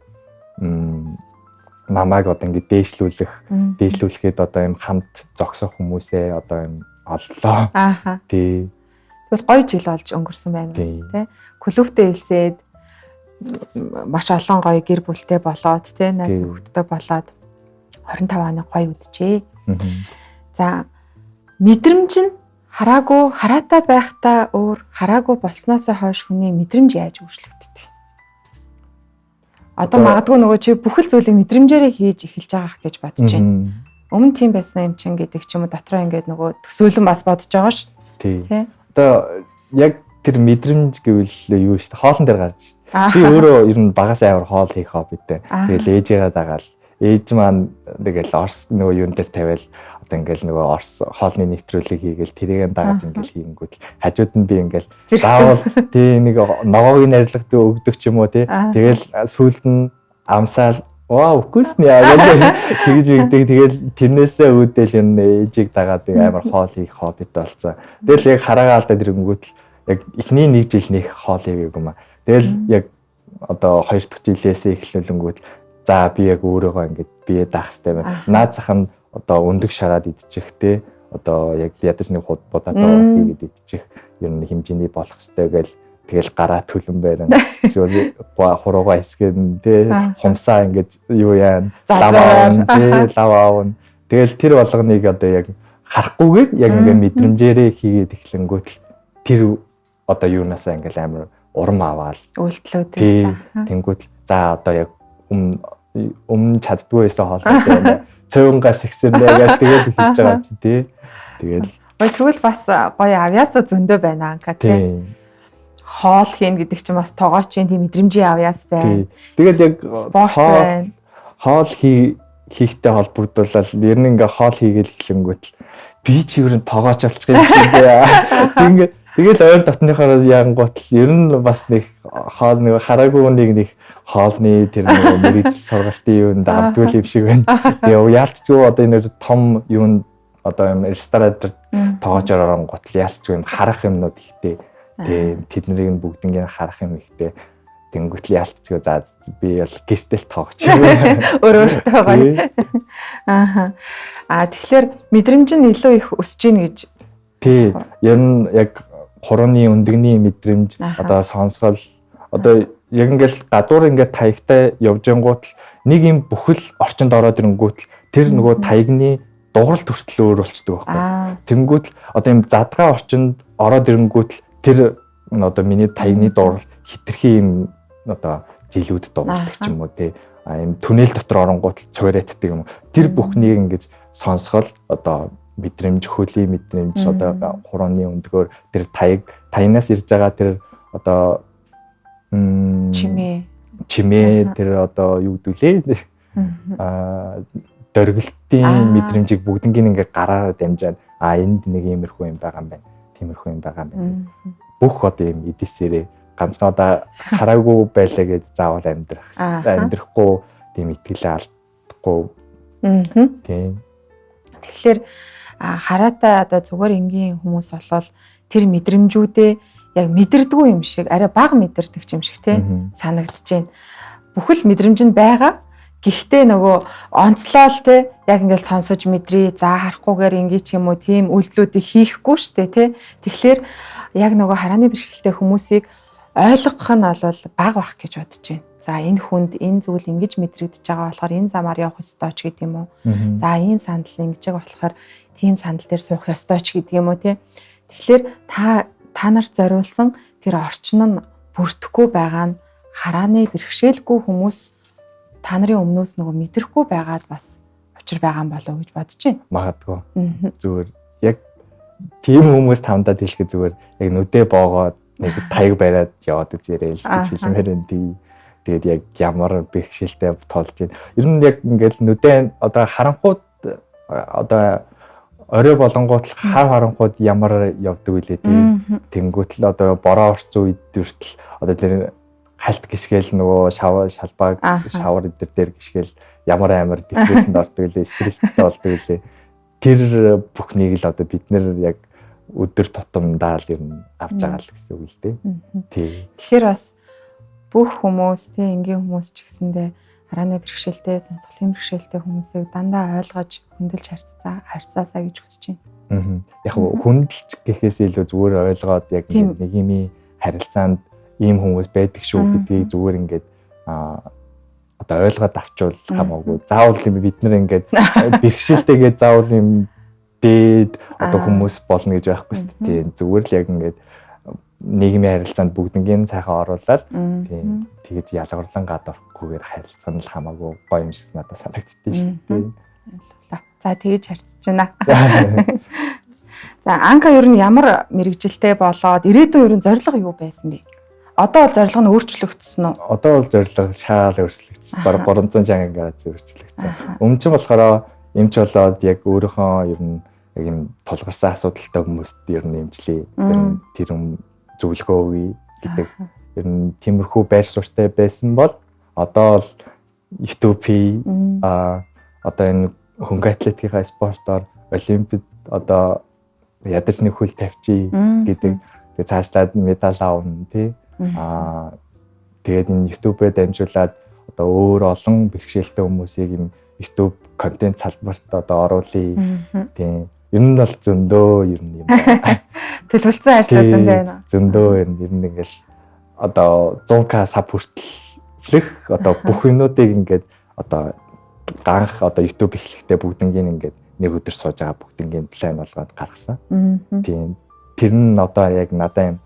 намайг одоо ингэ дээшлүүлэхэд одоо юм хамт зогсох хүмүүсээ одоо юм оллоо. Тий. Тэгвэл гоё жил болж өнгөрсөн байна гэсэн тий. Клубтэй хэлсээд маш олон гоё гэр бүлтэй болоод тий найз нөхдөдтэй болоод 25 оны гоё үджээ. За мэдрэмж нь хараатай байхдаа өөр хараагүй болсноосоо хойш хүний мэдрэмж яаж өөрчлөгддөг? Одоо магадгүй нөгөө чи бүхэл зүйлийг мэдрэмжээрээ хийж эхэлж байгаа гэж бодож байна. Өмнө тийм байсан юм чин гэдэг ч юм уу дотроо ингээд нөгөө төсөөлөн бас бодож байгаа шүү дээ. Тий. Одоо яг тэр мэдрэмж гэвэл юу шүү дээ хоолн дээр гарч шүү дээ. Би өөрөө ер нь багаас амар хоол хийх хоббитэй. Тэгэл ээжээгээ дагаал ээж маань тэгэл орс нөгөө юун дээр тавиал одоо ингээл нөгөө орс хоолны нэвтрүүлэг хийгээл тэрийг дагаад ингээл хийнгүүт хажууд нь би ингээл заавал тий нэг ногоогийн нарилгад өгдөг ч юм уу тий тэгэл сүүлд нь амсаал вау вкусны тэгж игдэг тэгэл тэрнээсээ үүдэл юм ээжийг дагаад амар хоол хийх хоббитэй болсон. Тэгэл яг хараагаалдаа тэрэнгүүт л яг эхний нэг жил нэх хоол хийгээгүй юм аа. Тэгэл яг одоо 2 дахь жилээсээ эхлүүлэнгүүт за би яг өөрийгөө ингээд бие даах хэрэгтэй байна. Наад зах нь одоо өндөг шараад идчих те. Одоо яг ядаж нэг будаа хийгээд идчих ер нь хэмжээний болох хэрэгтэй гэл тэгэл гараа төлөн байна. Эсвэл хуруугаа хэсгэн те. Хумсаа ингээд юу яана. Лав аавн. Тэгэл тэр болгоныг одоо яг харахгүйгээр яг ингээд мэдрэмжээрээ хийгээд эхлэнгүүт л тэр одоо юунасаа ингээд амар урам аваал. Үйлдэлүүдээс. Тэнгүүт за одоо яг өмнө чаддгүй байсан хоолойтой байна. Цөөнгас ихсэрнэ гэж тэгэл хэлж байгаа чи тий. Тэгвэл бас гоё авьяасаа зөндөө байна анка тий. Хоол хийн гэдэг чинь бас тоогоочийн тийм мэдрэмжийн авьяас байна. Тэгээд яг хоол хийхтэй холбогдуулаад ер нь ингээ хоол хийгээл эхлэнгүүт би чи ер нь тоогооч болчих юм шиг дээ. Тэгэл ойр дотныхоор яангуут л ер нь бас нэг хоол нэг хараагүй нэг хоолны тэр нэг мэрэж сургалтын юунд авдгүй юм шиг байна. Тэгээ яалтчгүй одоо энэ том юунд одоо юм ресторан тоогоочоор оронгууд л яалтчгүй юм харах юмнууд ихтэй. Тэгээ тэднийг бүгднийг харах юм ихтэй. Тэнгүүт л яалтчгүй за би бол гэртэл тоогоч юм. Өөрөөсөө гоё. Тэгэхээр мэдрэмж нь илүү их өсөж гин гэж. Тий. Ер нь яг хурууны өндөгний мэдрэмж одоо сонсгол одоо яг ингээл гадуур ингээд таягтай явж ангууд л нэг юм бүхэл орчинд ороод ирэнгүүт л тэр нөгөө таягны дуурал төртөл өөр болчдөг байхгүй. Тэнгүүд л одоо юм задгаа орчинд ороод ирэнгүүт л тэр одоо миний таягны дуурал хитрхи юм одоо зилүүд дуурдаг ч юм уу тий. Юм түнэл дотор оронгууд л цуурайтдаг юм. Тэр бүхнийг ингэж сонсгол одоо мэдрэмж хөлийн мэдрэмж одоо хурууны өндгөөр тэр таянаас ирж байгаа тэр одоо чимээ тэр одоо юу гэдүүлээ дөргөлтийн мэдрэмжийг бүгднийг ингээ гараараа дамжаад энд нэг иймэрхүү юм байгаа юм байна. Тиймэрхүү юм байгаа юм байна. Бүх одоо юм эдисээрээ ганцхан одоо хараагүй байлаа гэж заавал амьдрахгүй тийм итгэлээ алдахгүй. Тийм. Тэгэхээр хараатай одоо зүгээр энгийн хүмүүс болвол тэр мэдрэмжүүдээ яг мэдэрдэггүй юм шиг арай бага мэдэрдэг юм шиг те санагдаж байна. Бүхэл мэдрэмж нь байгаа. Гэхдээ нөгөө онцлол те яг ингээл сонсож мэдрээ за харахгүйгээр ингээ ч юм уу тийм үйлдэлүүдийг хийхгүй штэ те. Тэгэхээр яг нөгөө харааны бэрхшээлтэй хүмүүсийг ойлгох нь бол бага бах гэж бодож байна. За энэ хүнд энэ зүйл ингэж мэдрэгдэж байгаа болохоор энэ замаар явах ёстой ч гэдэг юм уу. За ийм сандал ингэж байгаа болохоор тийм сандал дээр суух ёстой ч гэдэг юм уу тий. Тэгэхээр та нарт зориулсан тэр орчин нь бүрдэхгүй байгаа нь харааны бэрхшээлгүй хүмүүс та нарын өмнөөс нөгөө мэдрэхгүй байгаад бас учир байгаа юм болов уу гэж бодож байна. Магадгүй. Зүгээр яг тийм хүмүүс тамдаад хэлэхэд зүгээр яг нүдэ боогоод нэг таяг бариад яваад үзээрэй л гэж хэлмээр энэ тий. Тэгээд яг ямар бэрхшээлтэй тулж байна. Ер нь яг ингээл нүдэн одоо харанхууд одоо орой болонгууд л харанхууд ямар явдаг үлээ тий. Тэнгүүт л одоо бороо орцсон үед хүртэл одоо тэр хальт гიშгээл нөгөө шалбаг шавар дээр гიშгээл ямар амар депрессэнд ордог үлээ, стресстэй болдог үлээ. Тэр бүхнийг л одоо бид нэр яг өдөр тутамдаа л ер нь авч байгаа л гэсэн үг л дээ. Тий. Тэгэхээр бас бүх хүмүүс тий энгийн хүмүүс ч гэсэндээ харааны бэрхшээлтэй, сонсголын бэрхшээлтэй хүмүүсийг дандаа ойлгож хөндлөж харьцаасаа гэж хүсэж байна. Яг хөндлөж гэхээс илүү зүгээр ойлгоод яг нэг юм харилцаанд ийм хүмүүс байдаг шүү гэдгийг зүгээр ингээд одоо ойлгоод авчвал хамаагүй. Заавал бид нар ингээд бэрхшээлтэйгээ заавал юм дээд одоо хүмүүс болно гэж байхгүй шүү дээ. Зүгээр л яг ингээд нийгмийн харилцаанд бүгднийг сайхан оруулаад тийм тэгэж ялгарлан гадуурхгүйгээр харилцах нь л хамаагүй гоё юм шиг надад санагддээ шүү дээ. За тэгэж харьцаж байна. За Анка ер нь ямар мэрэгжилтэй болоод ирээдүйн ер нь зорилго юу байсан бэ? Одоо бол зорилго нь өөрчлөгдсөн үү? Одоо бол зорилго шаал өөрчлөгдсөн. Бараг 300 градус өөрчлөгдсөн. Өмнө нь болохоор эмч болоод яг өөрийнхөө ер нь яг юм тулгарсан асуудалтай хүмүүст ер нь эмчлээ. Ер нь тэр зөвлөгөө өгье гэдэг ер нь тиймэрхүү байр суурьтай байсан бол одоо л YouTube одоо энэ хөнгө атлетикийн спортоор олимпиад одоо ядаж нэг хөл тавьчих гэдэг. Тэгээ цаашлаад медаль авна тий. Тэгээд энэ YouTube-ээр дамжуулаад одоо өөр олон бэрхшээлтэй хүмүүсийг юм YouTube контент салбарт одоо оруулъя. Тийм. Ер нь бол зөндөө ер нь юм байна. Төлөвлөсөн ажил зөндөө байна. Зөндөө ер нь ингээл одоо 100k саб хүртэлх одоо бүх юмнуудыг ингээд одоо ганх одоо YouTube эхлэхдээ бүгднийг ингээд нэг өдөр сууж байгаа бүгднийг план болгоод гаргасан. Тийм. Тэр нь одоо яг надад юм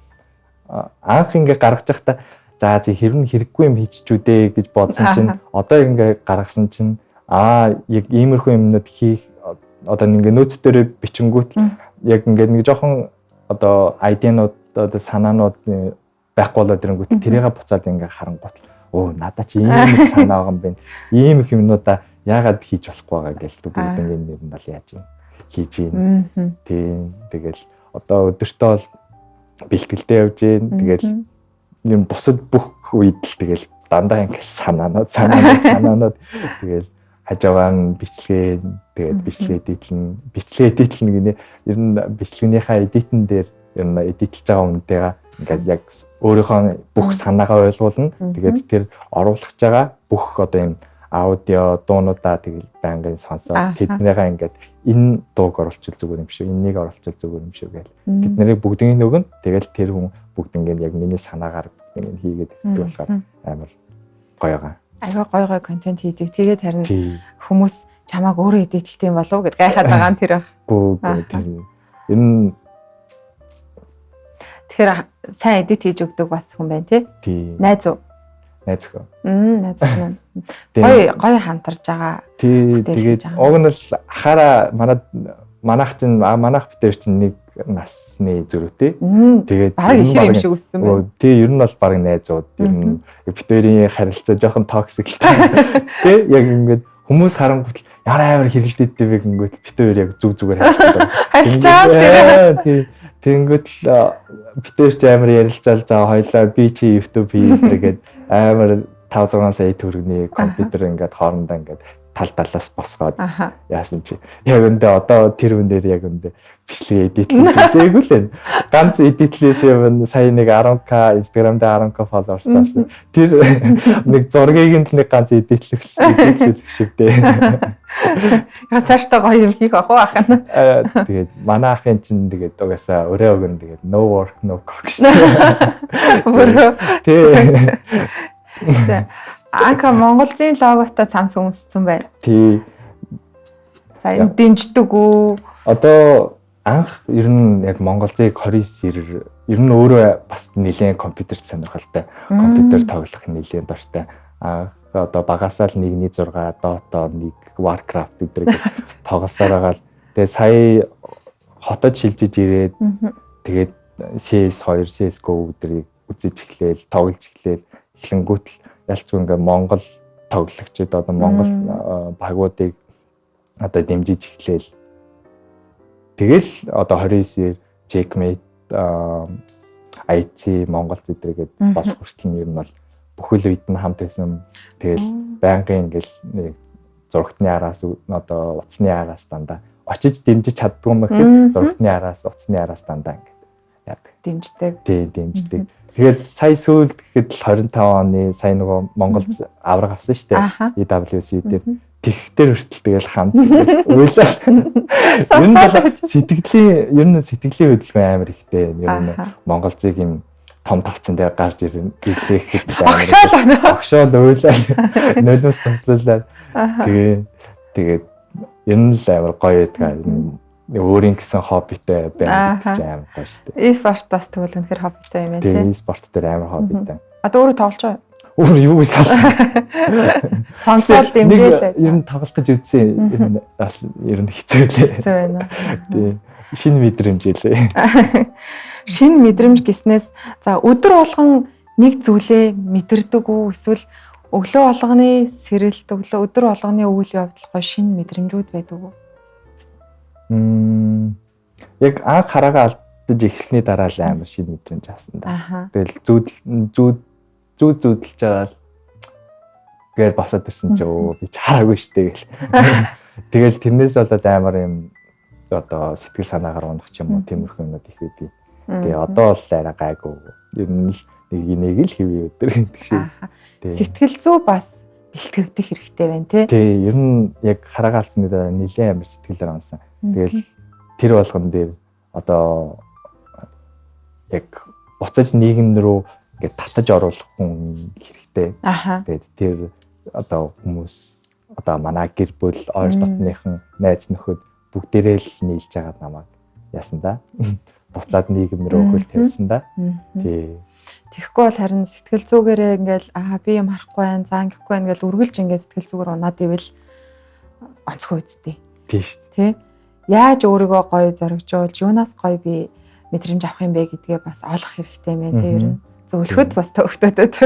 анх ингээ гаргаж байхдаа за хэрэггүй юм хийчихвүдээ гэж бодсон чинь одоо ингээ гаргасан чинь яг иймэрхүү юмнууд хийх одоо ингээ нөөц дээр бичингүүт яг ингээ нэг жоохон одоо айдианууд одоо санаанууд байхгүй болоод ирэнгүүт тэрийг буцаад ингээ харангуут надад чи ийм их санаа байгаа юм байна. Ийм их юмнуудаа яагаад хийж болохгүй байгаа гэж бүгд ингээ нэр нь бол яаж юм хийж юм. Тийм тэгэл одоо өдөртөө бол бэлтгэлдээ явж гин тэгэл юм бусад бүх үед л тэгэл дандаа ингээл санаанууд тэгэл хажуугаар нь бичлэгээ тэгээд бичлэгээ эдитлэн гинэ ер нь бичлэгнийхаа эдитэн дээр ер нь эдитлж байгаа үнэтэйгээ ингээд яг өөрийнхөө бүх санаагаа ойлгуулна тэгээд тэр оруулах байгаа бүх одоо юм аудио дуунуудаа тэгэл байнгын сонсоод тэднийгээ ингээд энэ дууг оруулчихвал зүгээр юм шүү энэнийг оруулчихвал зүгээр юм шүү гэл тэднийг бүгднийг нөгөн тэгэл тэр хүн бүгд ингээд яг миний санаагаар ингээд хийгээд өгдөг болохоор амар гоё байгаа. Айгаа гоё контент хийдэг. Тэгээд харин хүмүүс чамааг өөрөө эдитэлтэй юм болов уу гэд гайхаад байгаа нь тэр баг. Гүү ер нь тэгэхээр сайн эдит хийж өгдөг бас хүн байна тий. Найз уу? Найз хөө. Найз хүн. Гоё хамтарж байгаа. Тэгээд уг нь л хараа манайх битэр чинь нэг насны зөрүүтэй. Тэгээд баг их юм шиг үссэн байна. Тий, ер нь бол баг найзууд. Ер нь битэрийн харилцаа жоохон токсик л та. Тий, яг ингээд хүмүүс харангуут яараа амар хэрэлдээдтэй вэ гингүүт битэр яг зүгээр харилцаа. Харилцаа тий. Тэнгүүт л битэр ч амар ярилцаал заа хоёлаа би чи YouTube хийгээд амар 5-6 сая төгрөгийн компьютер ингээд хоорондоо ингээд талаас босгоод яасан чи яг өндөө одоо тэр хүн дээр яг өндөө бичлэг эдитлж үзээгүй л байна. Ганц эдитлээс юм сая нэг 10k Instagram дээр 10k followers таасан. Тэр нэг зургийг нь нэг ганц эдитлэх шивдээ. Яг цаашдаа гоё юм хийх ах уу ах нь. Тэгээд манай ахын чинь тэгээд угаасаа өрөө өгөн тэгээд no work no cook. Тий. Анка Монголын логотой цамц өмссөн байна. Тий. За энэ дэмждэг үү? Одоо анх ер нь яг Монголын 29 ер нь өөрөө бас нэлээд компьютер сонирхолтой. Компьютер тоглох нэлээд дуртай. Одоо багасаа л 1.6 Dota 1 Warcraft гэдгийг тоглосоор байгаа л тэгээ сая хотод шилжиж ирээд тэгээд CS2 CS:GO гэдгийг үзэж эхлээл, тоглож эхлээл эхлэнгүүт л ялцгүй ингээ Монгол тоглогчид одоо Монгол багуудыг одоо дэмжиж эхлээл. Тэгэл одоо 29-ээр Checkmate IT Монгол зэрэгэд болох хүртэл нь ер нь бол бүхэл үед нь хамт байсан. Тэгэл байнгын ингээл нэг зурагтны араас одоо утасны араас дандаа очиж дэмжиж чаддгүй юм гэхэд зургтны араас, утасны араас дандаа ингээд яадаг. Дэмждэг. Тийм, дэмждэг. Тэгээд сая сүүлд гэхэд л 25 оны сая нөгөө Монголд авраг авсан шүү дээ. EWC дээр тэгхтэр хүртэл тэгэл хамт уйлал. Ер нь сэтгэлийн хөдөлгөөн амар ихтэй. Ер нь Монголцыг юм том тавцан дээр гарч ирэн гэлээхэд огшоол уйлал. Нулимс туслуулаад тэгээд ер нь л амар гоё байдаг. Өөрийн гэсэн хоббитэй байна гэж амар гоё шүү дээ. E-спорт бас тэгвэл үнэхээр хоббитэй юм байна тийм. E-спорт дээр амар хоббитэй. Одоо өөрөө тоглож байгаа. Өөр юу гэж сонсоод дэмжээлээ. Ер нь тоглох гэж үзсэн. Ер нь хэцүү лээ. Хэцүү байна. Тийм. Шинэ мэдрэмжээ. Шинэ мэдрэмж гэснээс за өдөр болгон нэг зүйлээ мэдэрдэг үү эсвэл өглөө болгоны сэрэлт өдөр болгоны үйл явдал гоё шинэ мэдрэмжүүд байдаг уу? Яг анх хараагаа алдаж эхэлсний дараа л амар шинэ мэдрэмж авсан да. Тэгэл зүүдэлж байгаа л гээл босоод ирсэн чи өө би ч хараагүй штэ гэл. Тэгэл тэрнээс болоод амар юм одоо сэтгэл санаагаар унах ч юм уу тиймэрхүү юмуд их үүдий. Тэгээ одоо бол арай гайгүй. Ер нь л нэг л хэвээ өдөр гэдэг шиг. Сэтгэл зүй бас бэлтгэгдэх хэрэгтэй байна тий. Ер нь яг хараагаа алдсны дараа нэлээд амар сэтгэлээр унсан. Тэгэл тэр болгон дээр одоо яг буцаж нийгэм рүү ингээд татаж оруулах хүн хэрэгтэй. Тэгээд тэр одоо хүмүүс одоо манай гэр бүл ойр дотныхан найз нөхөд бүгдээрээ л нийлж байгаа намайг яасан да. Буцаад нийгэм рүү хөл тавьсан да. Тий. Тэгэхгүй бол харин сэтгэл зүгээрээ ингээл би юм харахгүй байх, заа ингэхгүй байх ингээл үргэлж ингээд сэтгэл зүгээр унаад ивэл онцгой үсттэй. Тий шүү дээ. Тий. Яаж өөрийгөө гоё зоригжуулж, юунаас гоё би мэдрэмж авах юм бэ гэдгээ бас олох хэрэгтэй мэн тий ер нь. Зөвлөхөд бас төгтөдөд.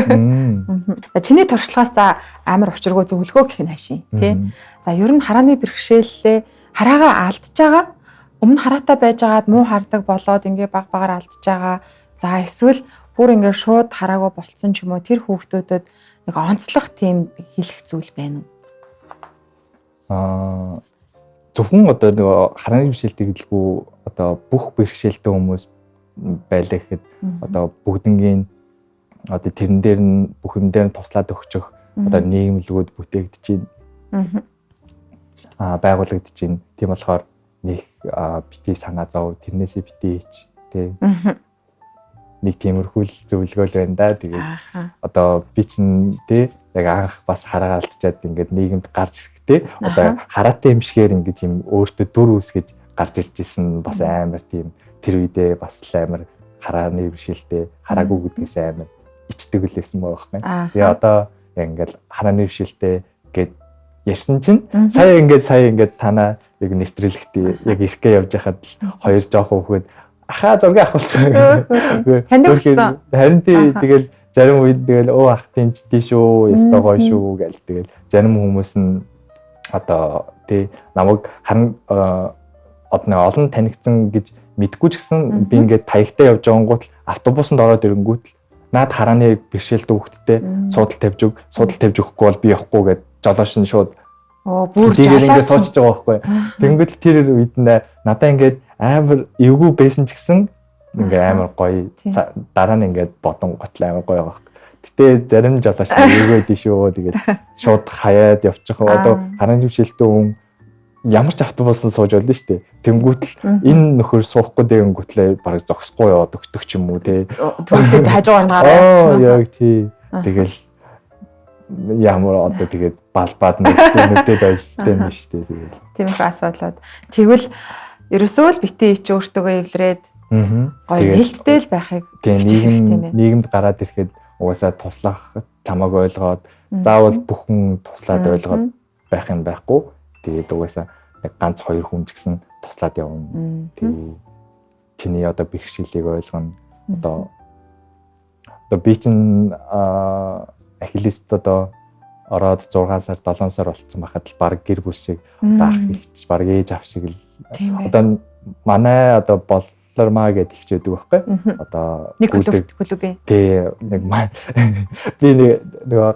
Чиний туршлагаас за амар учиргүй зөвлөгөө гэх нь хаашийн тий. За ер нь харааны бэрхшээлээ хараагаа алдж байгаа. Өмнө хараатай байжгаад муу хардаг болоод ингээ баг багаар алдж байгаа. За эсвэл бүр ингээ шууд хараагаа болцсон ч юм уу тэр хүүхдүүдэд нэг онцлох тийм хэлэх зүйл байна уу? Зөвхөн одоо нэг харааны бэрхшээлтэй гэдэлгүй одоо бүх бэрхшээлтэй хүмүүс байлаа гэхэд одоо бүгднгийн одоо тэрэн дээр нь бүх юм дээр нь туслаад өгчих одоо нийгэмлэгүүд бүтээгдэж байна. Байгуулагдаж байна. Тийм болохоор нэг бити санаа зов тэрнээсээ бити хийч тий. Нэг тиймэрхүү зөвлөгөө л байна да. Тэгээд одоо би чинь тий яг анх бас хараагаа алдчихад ингээд нийгэмд гарч ирэхдээ одоо хараатай юм шигээр ингээд юм өөртөө дүр үүсгэж гарч ирж исэн бас амар тийм тэр үедээ бас амар харааны бэрхшээлтэй хараагүй гэдгээс амар ичдэг л байсан байхгүй. Тэгээ одоо яг ингээд харааны бэрхшээлтэй гээд ярьсан чинь сая ингээд танаа яг нэвтрүүлэгтээ яг ирэхгээ явж байхад л хоёр жоохон хүүхэд ахаа зураг авах болчихсон. Танилцсан. Харин тэгэл зарим үед тэгэл ах тэмчдээ шүү, ястаа гоё шүү гэл тэгэл зарим хүмүүс нь одоо тий намайг харин олон танигдсан гэж мэдгүй ч гэсэн би ингээд таягтай явж байгаангууд автобусанд ороод ирэнгүүт л наад харааны бэрхшээлтэй хүүхдтэй суудал тавьж өгөхгүй бол би явахгүй гэд жолооч нь шууд бүр ингээд сууж байгаа байхгүй. Тэнгүүд л тэр үед надаа ингээд амар эвгүй байсан ч гэсэн ингээд амар гоё дараа нь ингээд бодон готл амар гоё байгаа. Гэтэ зарим жолооч эвгүй дээ шүү. Тэгээд шууд хаяад явчих. Одоо харааны бэрхшээлтэй хүн ямар ч автобусан сууж болно шүү дээ. Тэнгүүт л энэ нөхөр суухгүй дэнгүүтлээ бараг зогсохгүй яваад өгдөг ч юм уу те. Түнлээд хажуугаар нь гараад. Яг тий. Тэгэл ямар одоо тэгээд балбаад нүдэд ажилладаг юм шүү дээ. Тэгээд тийм их асуудлууд. Тэгвэл ерөөсөө л битээ ич өөртөөгөө эвлэрээд гоё нээлттэй л байхыг нийгэмд гараад ирэхэд угаасаа туслах чамааг ойлгоод заавал бүхэн туслаад ойлгоод байх юм байхгүй. Тэгээд угаасаа яг ганц хоёр хүн ч гэсэн туслаад явна. Тэгээд чиний одоо бэрхшээлийг ойлгоно. Одоо би чинь Ахиллест одоо ороод 6 сар 7 сар болцсон байхад л баг гэр бүл шиг даах ихч баг ээж ав шиг л одоо манай одоо бол сонслормаа гэд ихчээдэг байхгүй. Одоо нэг клуб. Тий, нэг би нэг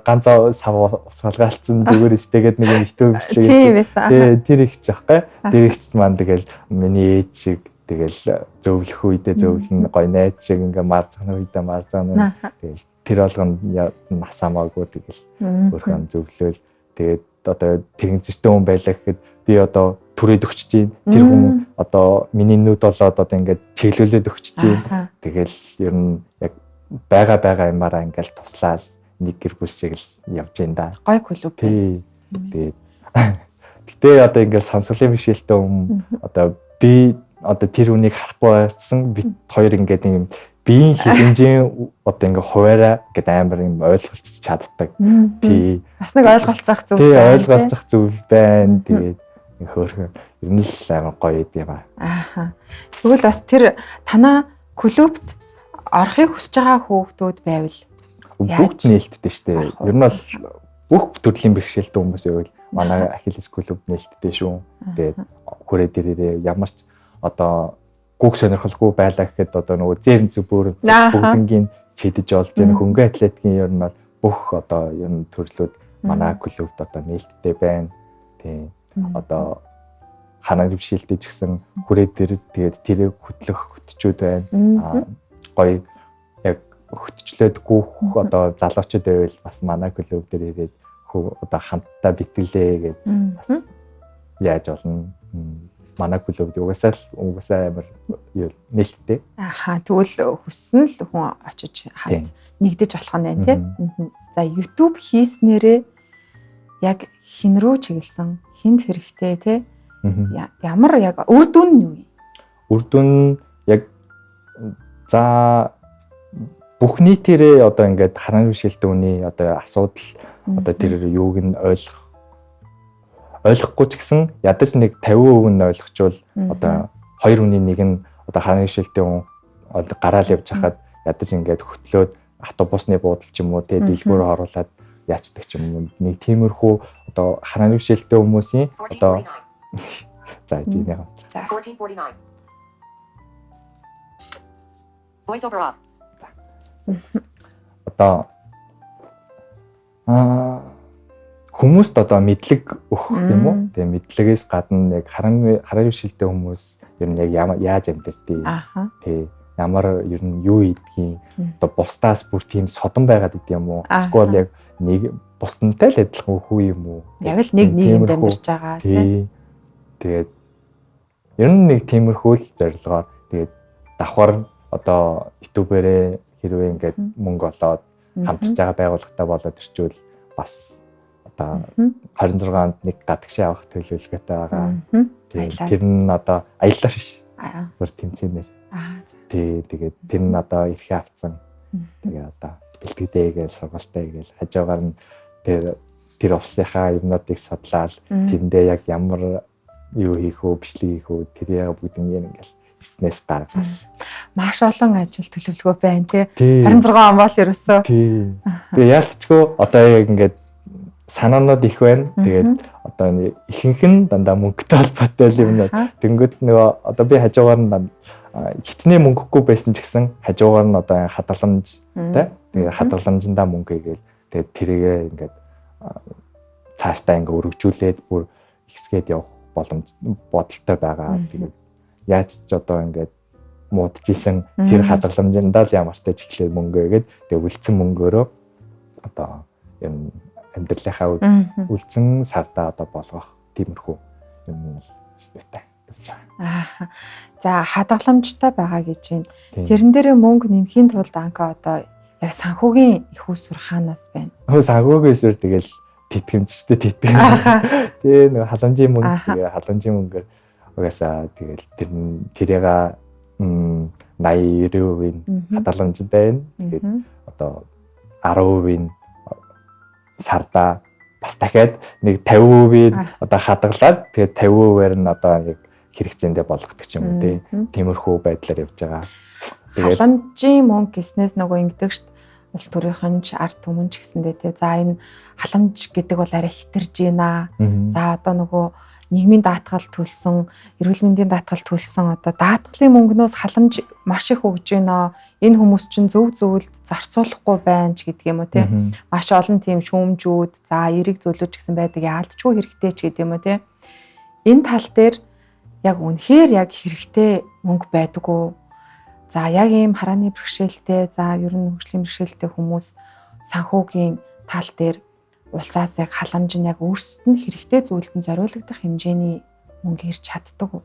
ганцаа сав усгалгаалцсан зүгээр стэгээд нэг YouTube бичлэг. Тий, тэр ихч байхгүй. Тэр ихч маань тэгэл миний ээж шиг тэгэл зөвлөх үедээ зөвлөн гой найз шиг ингээ марцганы үедээ марцгана. Тэгэл тэр болгонд насамаагүй тэгэл өөрхөн зөвлөөл. Тэгээд одоо тэрэн зөртөө хүн байлаа гэхэд би одоо түрээд өгч чинь тэр хүн одоо миний нүд болоод одоо ингээд чиглүүлээд өгч чинь тэгэл ер нь яг байгаа юмараа ингээд туслаад нэг гэр бүл шиг л явж байна да. Гой клуб. Тий. Тэгээд гэтээ одоо ингээд сонсголын бишэлтэй хүн одоо би одоо тэр үнийг харахгүй байсан бид хоёр ингээд юм биеийн хилэмжийн одоо ингээ хуваараа гэдэг амар юм ойлголцож чаддаг. Тий. Бас нэг ойлголцох зүйл байна. Тий, ойлголцох зүйл байна. Тэгээд хөөрхөн ер нь л амар гоё юм аа. Ааха. Тэгвэл бас тэр танаа клубт орохыг хүсэж байгаа хүүхдүүд байвал бүгд нээлттэй шүү дээ. Ер нь бол бүх төрлийн бэрхшээлтэй хүмүүс байвал манай Ахиллес клуб нээлттэй шүү. Тэгээд хүрээ дээрээ ямар ч одоо гүг сонирхолгүй байлаа гэхэд одоо нөгөө зээн зүг бүр бүгднгийн чидэж болж байгаа хөнгө атлетикийн ер нь бол бүх одоо ер нь төрлүүд манай клубт одоо нээлттэй байна. Тийм. Одоо ханаа бишэлтэй ч гэсэн хүрээ дээр тэгээд тэрийг хөтлөх хөтчүүд байна. Гоё яг хөтчлөөд гүөх одоо залуучууд байвал бас манай клуб дээр ирээд одоо хамтдаа битгэлээ гэдэг бас яаж болно. Манай клубд угаасаа амар нээлттэй. Ааха, тэгвэл хүссэн л хүн очиж нэгдэж болох нь байна тий. За YouTube хийснээрээ яг хин рүү чиглэсэн, хинт хэрэгтэй тий. Ямар яг үр дүн нь юу юм? Үр дүн яг за бүх нийтээрээ одоо ингээд хараа бишэлтэй үний одоо асуудал одоо тэр юуг нь ойлгохгүй ч гэсэн ядаж нэг 50% нь ойлгочвол одоо хоёр хүний нэг нь одоо хараа бишэлтэй хүн гараал явж хахад ядаж ингээд хөтлөөд автобусны буудал ч юм уу тэгээ дэлгүүрөөр оруулаад яачдаг ч юм уу нэг тиймэрхүү одоо хараа бишэлтэй хүмүүсийн одоо за тийм яг 1449 Voice over off. Одоо хүмүүст одоо мэдлэг өгөх юм уу? Тэгээ мэдлэгээс гадна яг хараа бишэлтэй хүмүүс ер нь яг яаж амьдэрдэг. Тий. Ямар ер нь юу ийдгийг одоо бусдаас бүр тийм содон байгаад идэв юм уу? Эсвэл яг нэг бусдантай л адилхан хүү юм уу? Яг л нэг нийгэмд амьдарч байгаа тий. Тэгээд ер нь нэг тиймэрхүү л зорилгоор тэгээд давхар одоо ютуберээ хэрвээ ингээд мөнгө олоод хамтарч байгаа байгууллагатай болоод ирчвэл бас одоо 26-нд нэг гадагшаа авах төлөвлөгөөтэй байгаа. Тэр нь одоо аяллаа шиш. Бүр тэмцээнээр. Тэгээд тэр нь одоо эрхээ авцсан. Тэгээ одоо бэлтгэдэй гэж сургалтаа гэж хажуугаар нь тэр улсынхаа юмнуудыг судлаад тэндээ яг ямар юу хийх үү, бичлэг хийх үү, тэр яг бүгднийг ингээл эртнээс гаргаж. Маш олон ажил төлөвлөгөө байна тий. 26 он бол ерөөсөө. Тий. Тэгээ яалтчгүй одоо яг ингээд санаанууд их байна. Тэгээд одоо ихэнх нь дандаа мөнгөтэй холбоотой юм байна. Тэнгөт нөгөө одоо би хажуугаар нь хичнээн мөнгөгүй байсан ч гэсэн хажуугаар нь одоо хадгаламж тий. Тэгээд хадгаламжиндаа мөнгө игээл тэгээд тэрийгээ ингээд цаашдаа ингээд өргөжүүлээд бүр ихсгээд явах боломж бодолтой байгаа. Тэгээд яаж ч одоо ингээд муудчихсэн тэр хадгаламжиндаа л ямартай ч ихлээр мөнгө игээд тэгээд үлдсэн мөнгөөрөө одоо юм амьдралынхаа үлдсэн сартаа одоо болгох тиймэрхүү юм л үүтэй явж байгаа. За хадгаламжтай байгаа гэж байна. Тэрэн дээрээ мөнгө нэмхийн тулд анка одоо яг санхүүгийн их усвар хаанаас байна? Санхүүгийн усвар тэгэл тэтгэмжтэй тэтгэв. Тэгээ нэг халамжийн мөнгө тэгээ халамжийн мөнгөөр угаасаа тэгэл тэрийг 80-90% хадгаламжтай байна. Тэгээд одоо 10% сарда бас дахиад нэг 50% одоо хадгалаад тэгээд 50%-аар нь одоо нэг хэрэгцээндээ болгодог ч юм уу тиймэрхүү байдлаар явж байгаа. Тэгээд халамжийн мөнгө гэснээс нөгөө ингэдэг шүү дээ. Улс төрийнхэн ч ард түмэн ч гэсэндээ тий. За энэ халамж гэдэг бол арай хитэрж байна. За одоо нөгөө нийгмийн даатгал төлсөн, эрүүл мэндийн даатгал төлсөн одоо даатгалын мөнгнөөс халамж маш их өгж гинэ. Энэ хүмүүс чинь зөв зөвлөлд зарцуулахгүй байна ч гэдэг юм уу тий. Маш олон тийм шүүмжүүд, за эерэг зөвлөж гэсэн байдаг яалтчгүй хэрэгтэй ч гэдэг юм уу тий. Энэ тал дээр яг үнэхээр яг хэрэгтэй мөнгө байдаг уу? За яг ийм харааны бэрхшээлтэй, за ер нь хөгжлийн бэрхшээлтэй хүмүүс санхүүгийн тал дээр улсаас яг халамж нь яг өөрсдөд нь хэрэгтэй зүйлд нь зориулагдах хэмжээний мөнгө ирж чаддаг уу?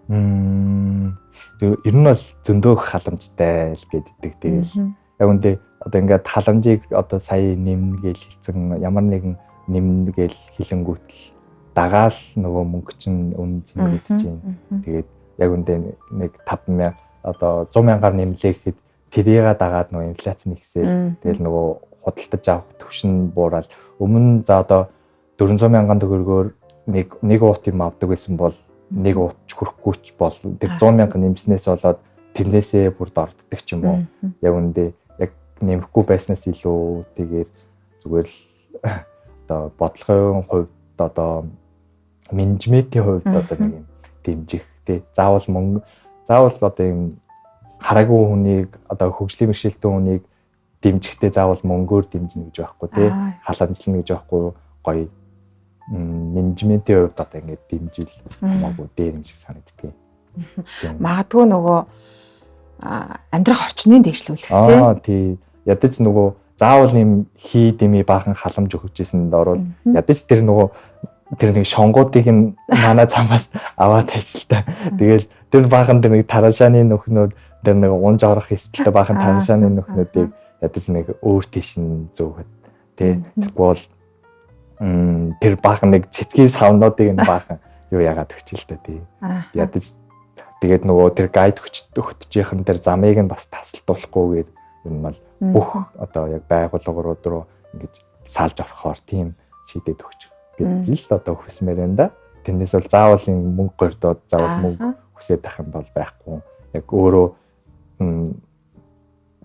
Ер нь бол зөндөө халамжтай л гэдэг. Тэгэл яг үндэ одоо ингээд халамжийг одоо сая нэмнэ гэж хэлсэн ямар нэгэн нэмнэ гэж хэлэнгүүтэл дагаал нөгөө мөнгө чинь үнэ зэмлэгдэж байна. Тэгээд яг үндэ нэг 5,000 одоо 100,000-аар нэмлээ гэхэд тэрийг дагаад нөгөө инфляц нэгсэл тэгэл нөгөө худалдаж авах түвшин буурал өмнө за одоо 400,000 төгрөгөөр нэг уут юм авдаг байсан бол нэг уут хүрэхгүйч бол тэр 100,000 нэмснээс болоод тэрнээсээ бүр дорддог ч юм уу. Яг үндэ яг нэмэхгүй байснаас илүү тэгээд зүгээр л одоо бодлогын хувьд одоо менежментийн хувьд одоо нэг юм дэмжих тий заавал одоо юм хараагүй хүнийг одоо хөгжлийн бэрхшээлтэй хүнийг дэмжихдээ заавал мөнгөөр дэмжинэ гэж байхгүй тий халамжлна гэж байхгүй гоё менежментийн хувьд одоо ингээд дэмжил хамаагүй дээр юм шиг санагддаг. Магадгүй нөгөө амьдрах орчныг дэвшлүүлэх тий ядаж нөгөө заавал юм хий дэмий баахан халамж өгчээсэнд орвол ядаж тэр нэг шонгуудыг нь манай цамаас аваад ажиллаа. Тэгэл тэр баахан тэр нэг тараншааны нөхнүүд тэр нэг унж орох хэсэлтэй баахан тараншааны нөхнүүдийг ядаж нэг өөр тийш нь зөөгд тий эсвэл тэр баахан нэг цэцгийн савнуудыг нь баахан юу яагаад өгч л та тий ядаж тэгээд нөгөө тэр гайд хөтжийнхэн тэр замыг нь бас тасалдуулахгүйгээр юм бол бүх одоо яг байгууллагууд руу ингэж салж орохоор тийм шийдээд өгч гэж л одоо хүсмээр байна да. Тэрнээс бол заавал юм мөнгө гордоод заавал мөнгө хүсээд байх юм бол байхгүй. Яг өөрөө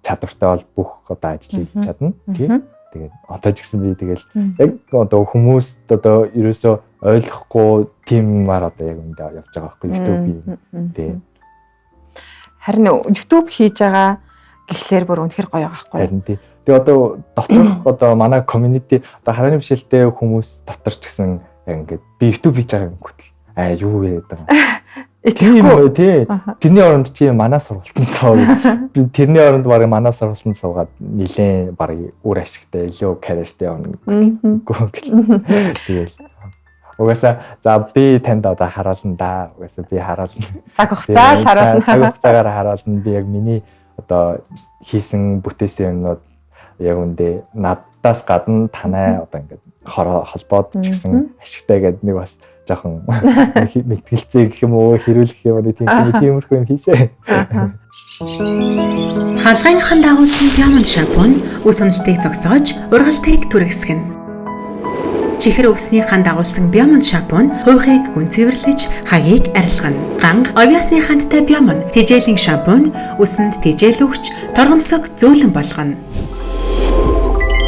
чадвартай бол бүх одоо ажлыг чадна тийм. Тэгээд одоо ч гэсэн би тэгэл яг одоо хүмүүст одоо ерөөсөө ойлгохгүй тиймээр одоо яг үндэ явж байгаа байхгүй YouTube тийм. Харин YouTube хийж байгаа гэхлээр бүр үнэхэр гоё байгаа байхгүй. Харин тийм. Тэгээ одоо доторх одоо манай community одоо харааны бэрхшээлтэй хүмүүс дотор ч гэсэн ингээд би YouTube хийж байгаа юм хөтл юу яриад байгаа. Тийм үү тий. Тэрний оронд чи манай сургалтанд суугаад би тэрний оронд баг манай сургалтанд суугаад нилээн баг үр ашигтай илүү карьертэй явна гэх. Тэгэл угаасаа за би танд одоо харуулна да. Угаасаа би харуулна. Цаг хугацаар харуулна. Цаг хугацаагаар харуулна. Би яг миний одоо хийсэн бүтээсэн юмнууд яг үндэ надаас гадна танай одоо ингээд холбоод ч гэсэн ашигтай гэдэг нэг бас жоохон мэтгэлцээ гэх юм уу хэрүүлэх юм уу тиймэрхүү юм хийсэн. Хаалгын дагуулсан Diamond шампунь үс уналтыг зогсоож ургалтыг түргэсгэнэ. Чихэр өвсний хан дагуулсан Diamond шампунь хуухыг гүн цэвэрлэж хагийг арилгана. Ганг овьясны хандтай Diamond тэжээлийн шампунь үсэнд тэжээл өгч торгомсог зөөлөн болгоно.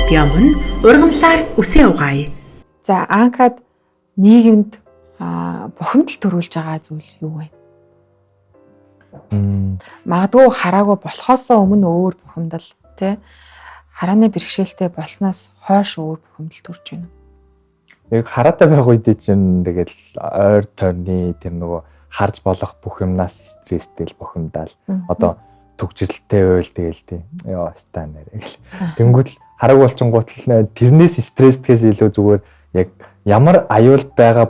Diamond ургамлаар үсээ угаая. За анкад нийгэмд бухимдал төрүүлж байгаа зүйл юу вэ? Магадгүй хараагүй болохоос өмнө өөр бухимдал тий харааны бэрхшээлтэй болсноос хойш өөр бухимдал төрж байна. Яг хараатай байх үед чинь тэгэл ойр тойрны тэр нөгөө харж болох бүх юмнаас стресстэй л бухимдал. Одоо төгжрэлтэй байвал тэгэл тий ёо стан нэрэ гэл. Тэнгүүд л хараг болчингуутл тэрнээс стресстгээс илүү зүгээр яг ямар аюул байгаа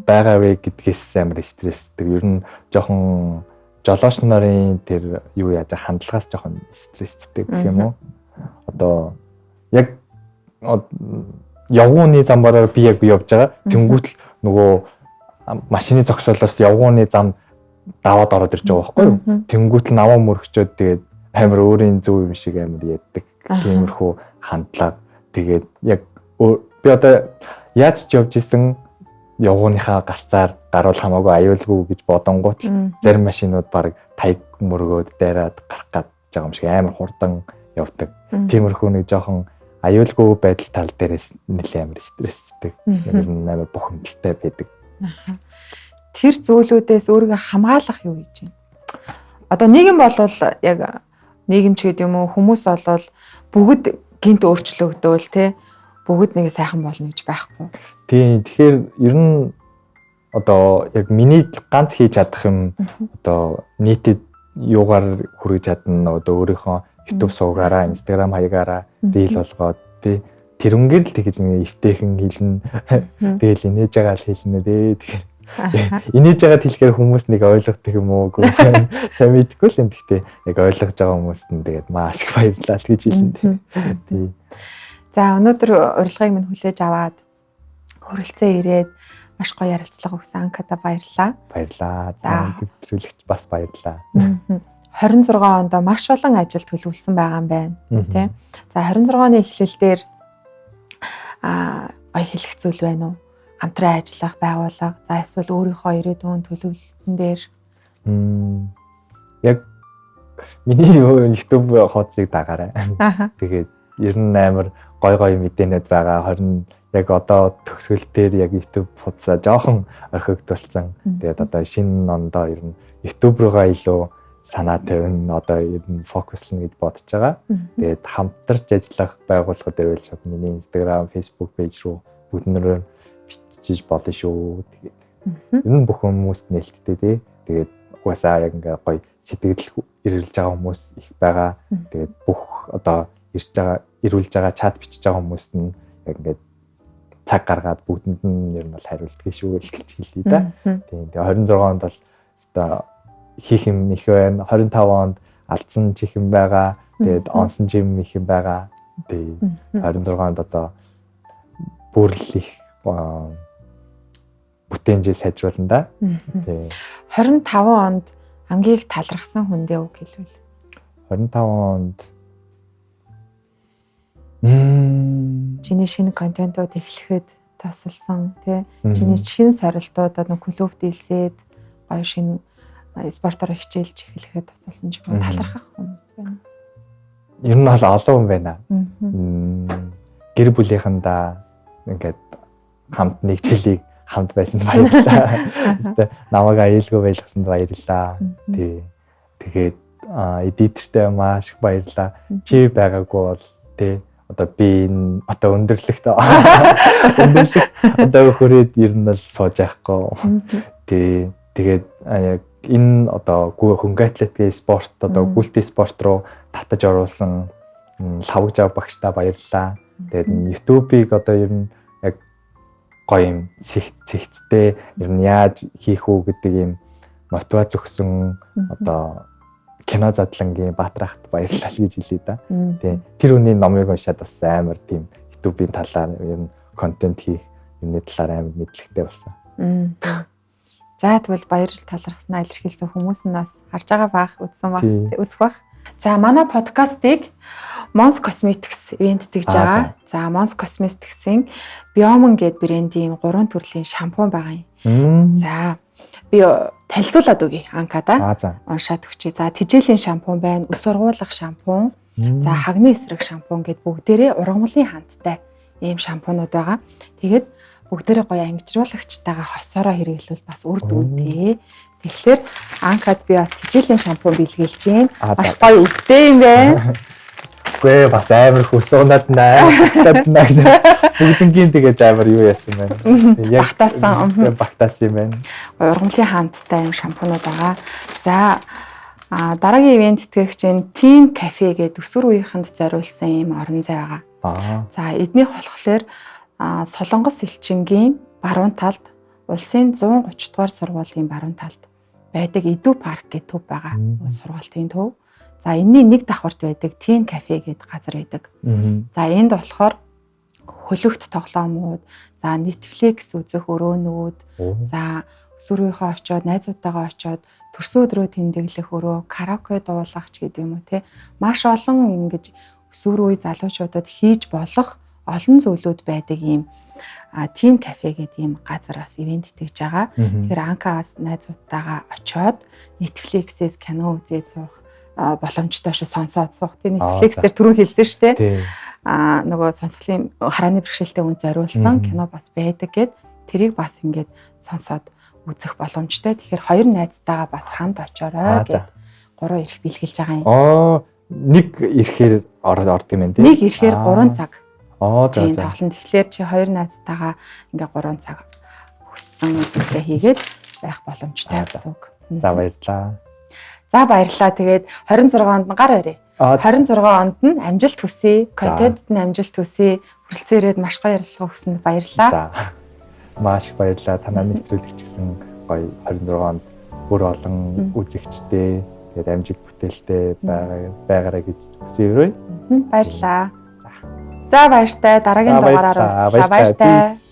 байгаа вэ гэдгээс амар стресстэй. Ер нь жоохон жолооч нарын тэр юу яаж хандлагаас жоохон стресстэй гэх юм уу. Одоо яг явгууны замбараар би яг явж байгаа. Тэнгүүтэл нөгөө машины зогсоолоос явгууны зам даваад ороод ирж байгаа байхгүй юу? Тэнгүүтэл наваа мөрөгчөөд тэгээд амар өөрийн зөв юм шиг амар яддаг. Тиймэрхүү хандлага. Тэгээд яг би одоо яаж ч явж исэн явгууныхаа гарцаар гарвал хамаагүй аюулгүй гэж бодонгууд зарим машинууд баг тайг мөргөөд дайраад гарах гэж байгаа юм шиг амар хурдан явдаг. Тиймэрхүү нэг жоохон аюулгүй байдал тал дээрээс нэлээд амар стресстэй. Ямар амар бухимдалтай байдаг. Тэр зүйлүүдээс өөрийгөө хамгаалах юу гэж байна? Одоо нийгэм болвол яг нийгэмч гэдэг юм уу хүмүүс болвол бүгд гинт өөрчлөгдөөл те бүгд нэг сайхан болно гэж байхгүй. Тийм. Тэгэхээр ер нь одоо яг миний ганц хийж чадах юм одоо нийтэд юугаар хүргэж чадна одоо өөрийнхөө YouTube суугаараа, Instagram хаягаараа reel болгоод тий тэрнгээр л тэгж нэг эвтэйхэн хэлнэ. Тэгэл инээж байгаа л хэлнэ дээ. Тэгэхээр инээж байгаад хэлэхээр хүмүүс нэг ойлгох юм уу үгүй сайн мэдгүй л энэ гэхдээ яг ойлгож байгаа хүмүүст нь тэгээд маш их баярлалаа гэж хэлнэ. Тий. За өнөөдөр урилгыг минь хүлээж аваад хүрэлцээ ирээд маш гоё ярилцлага өгсөн Анкада баярлалаа. Баярлалаа. За нэвтрүүлэгч бас баярлалаа. 26 онд маш олон ажил төлөвлөсөн байгаа юм байна. Тэ. За 26 оны эхлэл дээр гоё хэлэх зүйл байна уу? Хамтран ажиллах, байгууллага, за эсвэл өөрийнхөө ирээдүйн төлөвлөлтөн дээр яг миний YouTube хуудсыг дагаарай. Тэгээд ер нь амар гой мэдээнүүд байгаа. 20 яг одоо төгсгөл дээр яг YouTube хуудасаа жоохон орхигдуулсан. Тэгээд одоо шинэ ондоо ер нь YouTube руугаа илүү санаа тавина. Одоо ер нь фокуслна гэж бодож байгаа. Тэгээд хамтарч ажиллах байгууллагад байвал шууд миний Instagram, Facebook пэйж руу бүгднөрөө бичиж болно шүү. Тэгээд ер нь бүх хүмүүст нээлттэй тий. Тэгээд угаасаа яг ингээ гоё сэтгэл ирүүлж байгаа хүмүүс их байгаа. Тэгээд бүх одоо ирүүлж байгаа чат бичиж байгаа хүмүүст нь яг ингээ цаг гаргаад бүгдэнд нь ер нь бол хариулдаг шүү л гэж хэлье да. Тийм. Тэгээ 26 онд бол өстой хийх юм их байна. 25 онд алдсан чих юм байгаа. Тэгээд онсон жим их юм байгаа. Тийм. 26 онд одоо бүр л их бүтээнжээ сайжруулна да. Тийм. 25 онд хамгийн их талархсан хүн дээ үг хэлвэл. 25 онд чиний шинэ контентууд эхлэхэд тасалсан тий. Чиний шинэ сорилтуудад нэг клуб дийлсээд гоё шинэ спортоор хичээлж эхлэхэд тусалсан ч юм уу талархах хүмүүс байна. Ер нь бол олон хүн байна. Гэр бүлийнхэндээ ингээд хамт нэг жилийг хамт байсан баярлалаа. Намайг аюулгүй байлгасанд баярлалаа. Тий. Тэгээд эдитертэй маш их баярлалаа. Чи байгаагүй бол тий одоо би энэ одоо өндөрлөгт одоо хүрээд ер нь л сууж байхгүй. Тэгээд яг энэ одоо хөнгө атлетикийн спорт одоо гүйлтэй спорт руу татаж оруулсан лавг жав багштай баярлалаа. Тэгээд YouTube-ыг одоо ер нь яг гоё юм цэгцтэй ер нь яаж хийх үү гэдэг юм мотивац өгсөн одоо кино задлангийн Баатрахт баярлалаа гэж хэлье да. Тийм. Тэр хүний номыг уншаад бас амар тийм YouTube-ийн талаар ер нь контент хийх юмны талаар амар мэдлэгтэй болсон. За тэгвэл баярлал талархснаа илэрхийлсэн хүмүүс нь бас харж байгаа баах, үзэх баах. За манай подкастыг Mons Cosmetics ивент тэгж байгаа. За Mons Cosmetics-ийн Biomon гэдэг брендийн 3 төрлийн шампунь байгаа юм. За би танилцуулаад өгье Анкада. Уншаад өгчээ. За тижээлийн шампунь байна, өс сургуулах шампунь, за хагны эсрэг шампунь гэд бүгдээрээ ургамлын хандтай ийм шампунууд байгаа. Тэгээд бүгдээрээ гоё ангижруулагчтайгаа хосоороо хэрэглүүл бас үр дүнтэй. Тэгэхээр Анкад би бас тижээлийн шампунь бэлгэлж байна. Маш гоё өстэй юм байна. Гүй бас амар хөсөөнад бүгднгийн тэгээд амар юу яасан байна. Яг багтаасан юм байна. Ургамлын хандтай юм шампунууд байгаа. За дараагийн ивент тэтгэгч Teen Cafe гэдэг өсвөр үеийнхэнд зориулсан юм орон зай байгаа. За эднийх болохоор Солонгос элчингийн баруун талд улсын 130 дугаар сургуулийн баруун талд байдаг Edu Park гэдэг төв байгаа. Сургуулийн төв. За энэний нэг давхарт байдаг Teen Cafe гэдэг газар байдаг. За энд болохоор хөлөгт тоглоомууд, за Netflix үзэх өрөөнүүд, за өсвөрийнхөө очоод найзуудтайгаа очоод төрсөн өдрөө тэмдэглэх өрөө, караоке дуулах ч гэдэг юм уу те. Маш олон ингэж өсвөр үе залуучуудад хийж болох олон зүйлүүд байдаг юм. Teen Cafe гэдэг ийм газар бас ивент тэгж байгаа. Тэгэхээр Анка бас найзуудтайгаа очоод Netflix-ээс кино үзээд суух боломжтой шүү, сонсоод суух. Тийм Netflix дээр түрүү хэлсэн шүү дээ. Нөгөө сонсголын харааны бэрхшээлтэй хүн зориулсан кино бас байдаг гэд. тэрийг бас ингээд сонсоод үзэх боломжтой. Тэгэхээр хоёр найзтайгаа бас хамт очоорой гэж 3 ирэх бэлгэлж байгаа юм. Нэг ирэхээр орд юм энэ. Нэг ирэхээр 3 цаг. За. Тоглоно. Тэгэхээр чи хоёр найзтайгаа ингээ 3 цаг хүссэн зүйлээ хийгээд байх боломжтой гэсэн үг. За баярлалаа. За баярлалаа. Тэгээд 26 онд гар барья. 26 онд нь амжилт хүсье. Контентэд нь амжилт хүсье. Хүрэлцээрээд маш гоё ярилцлага өгсөнд баярлалаа. За. Маш их баярлалаа. Танай нэвтрүүлэгч гэсэн гоё 26 онд бүр олон үзэгчтэй тэгээд амжилт бүтээлтэй байгаарай гэж хүсье. Баярлалаа. За баяртай. Дараагийн дугаараар уулзлаа. Баяртай.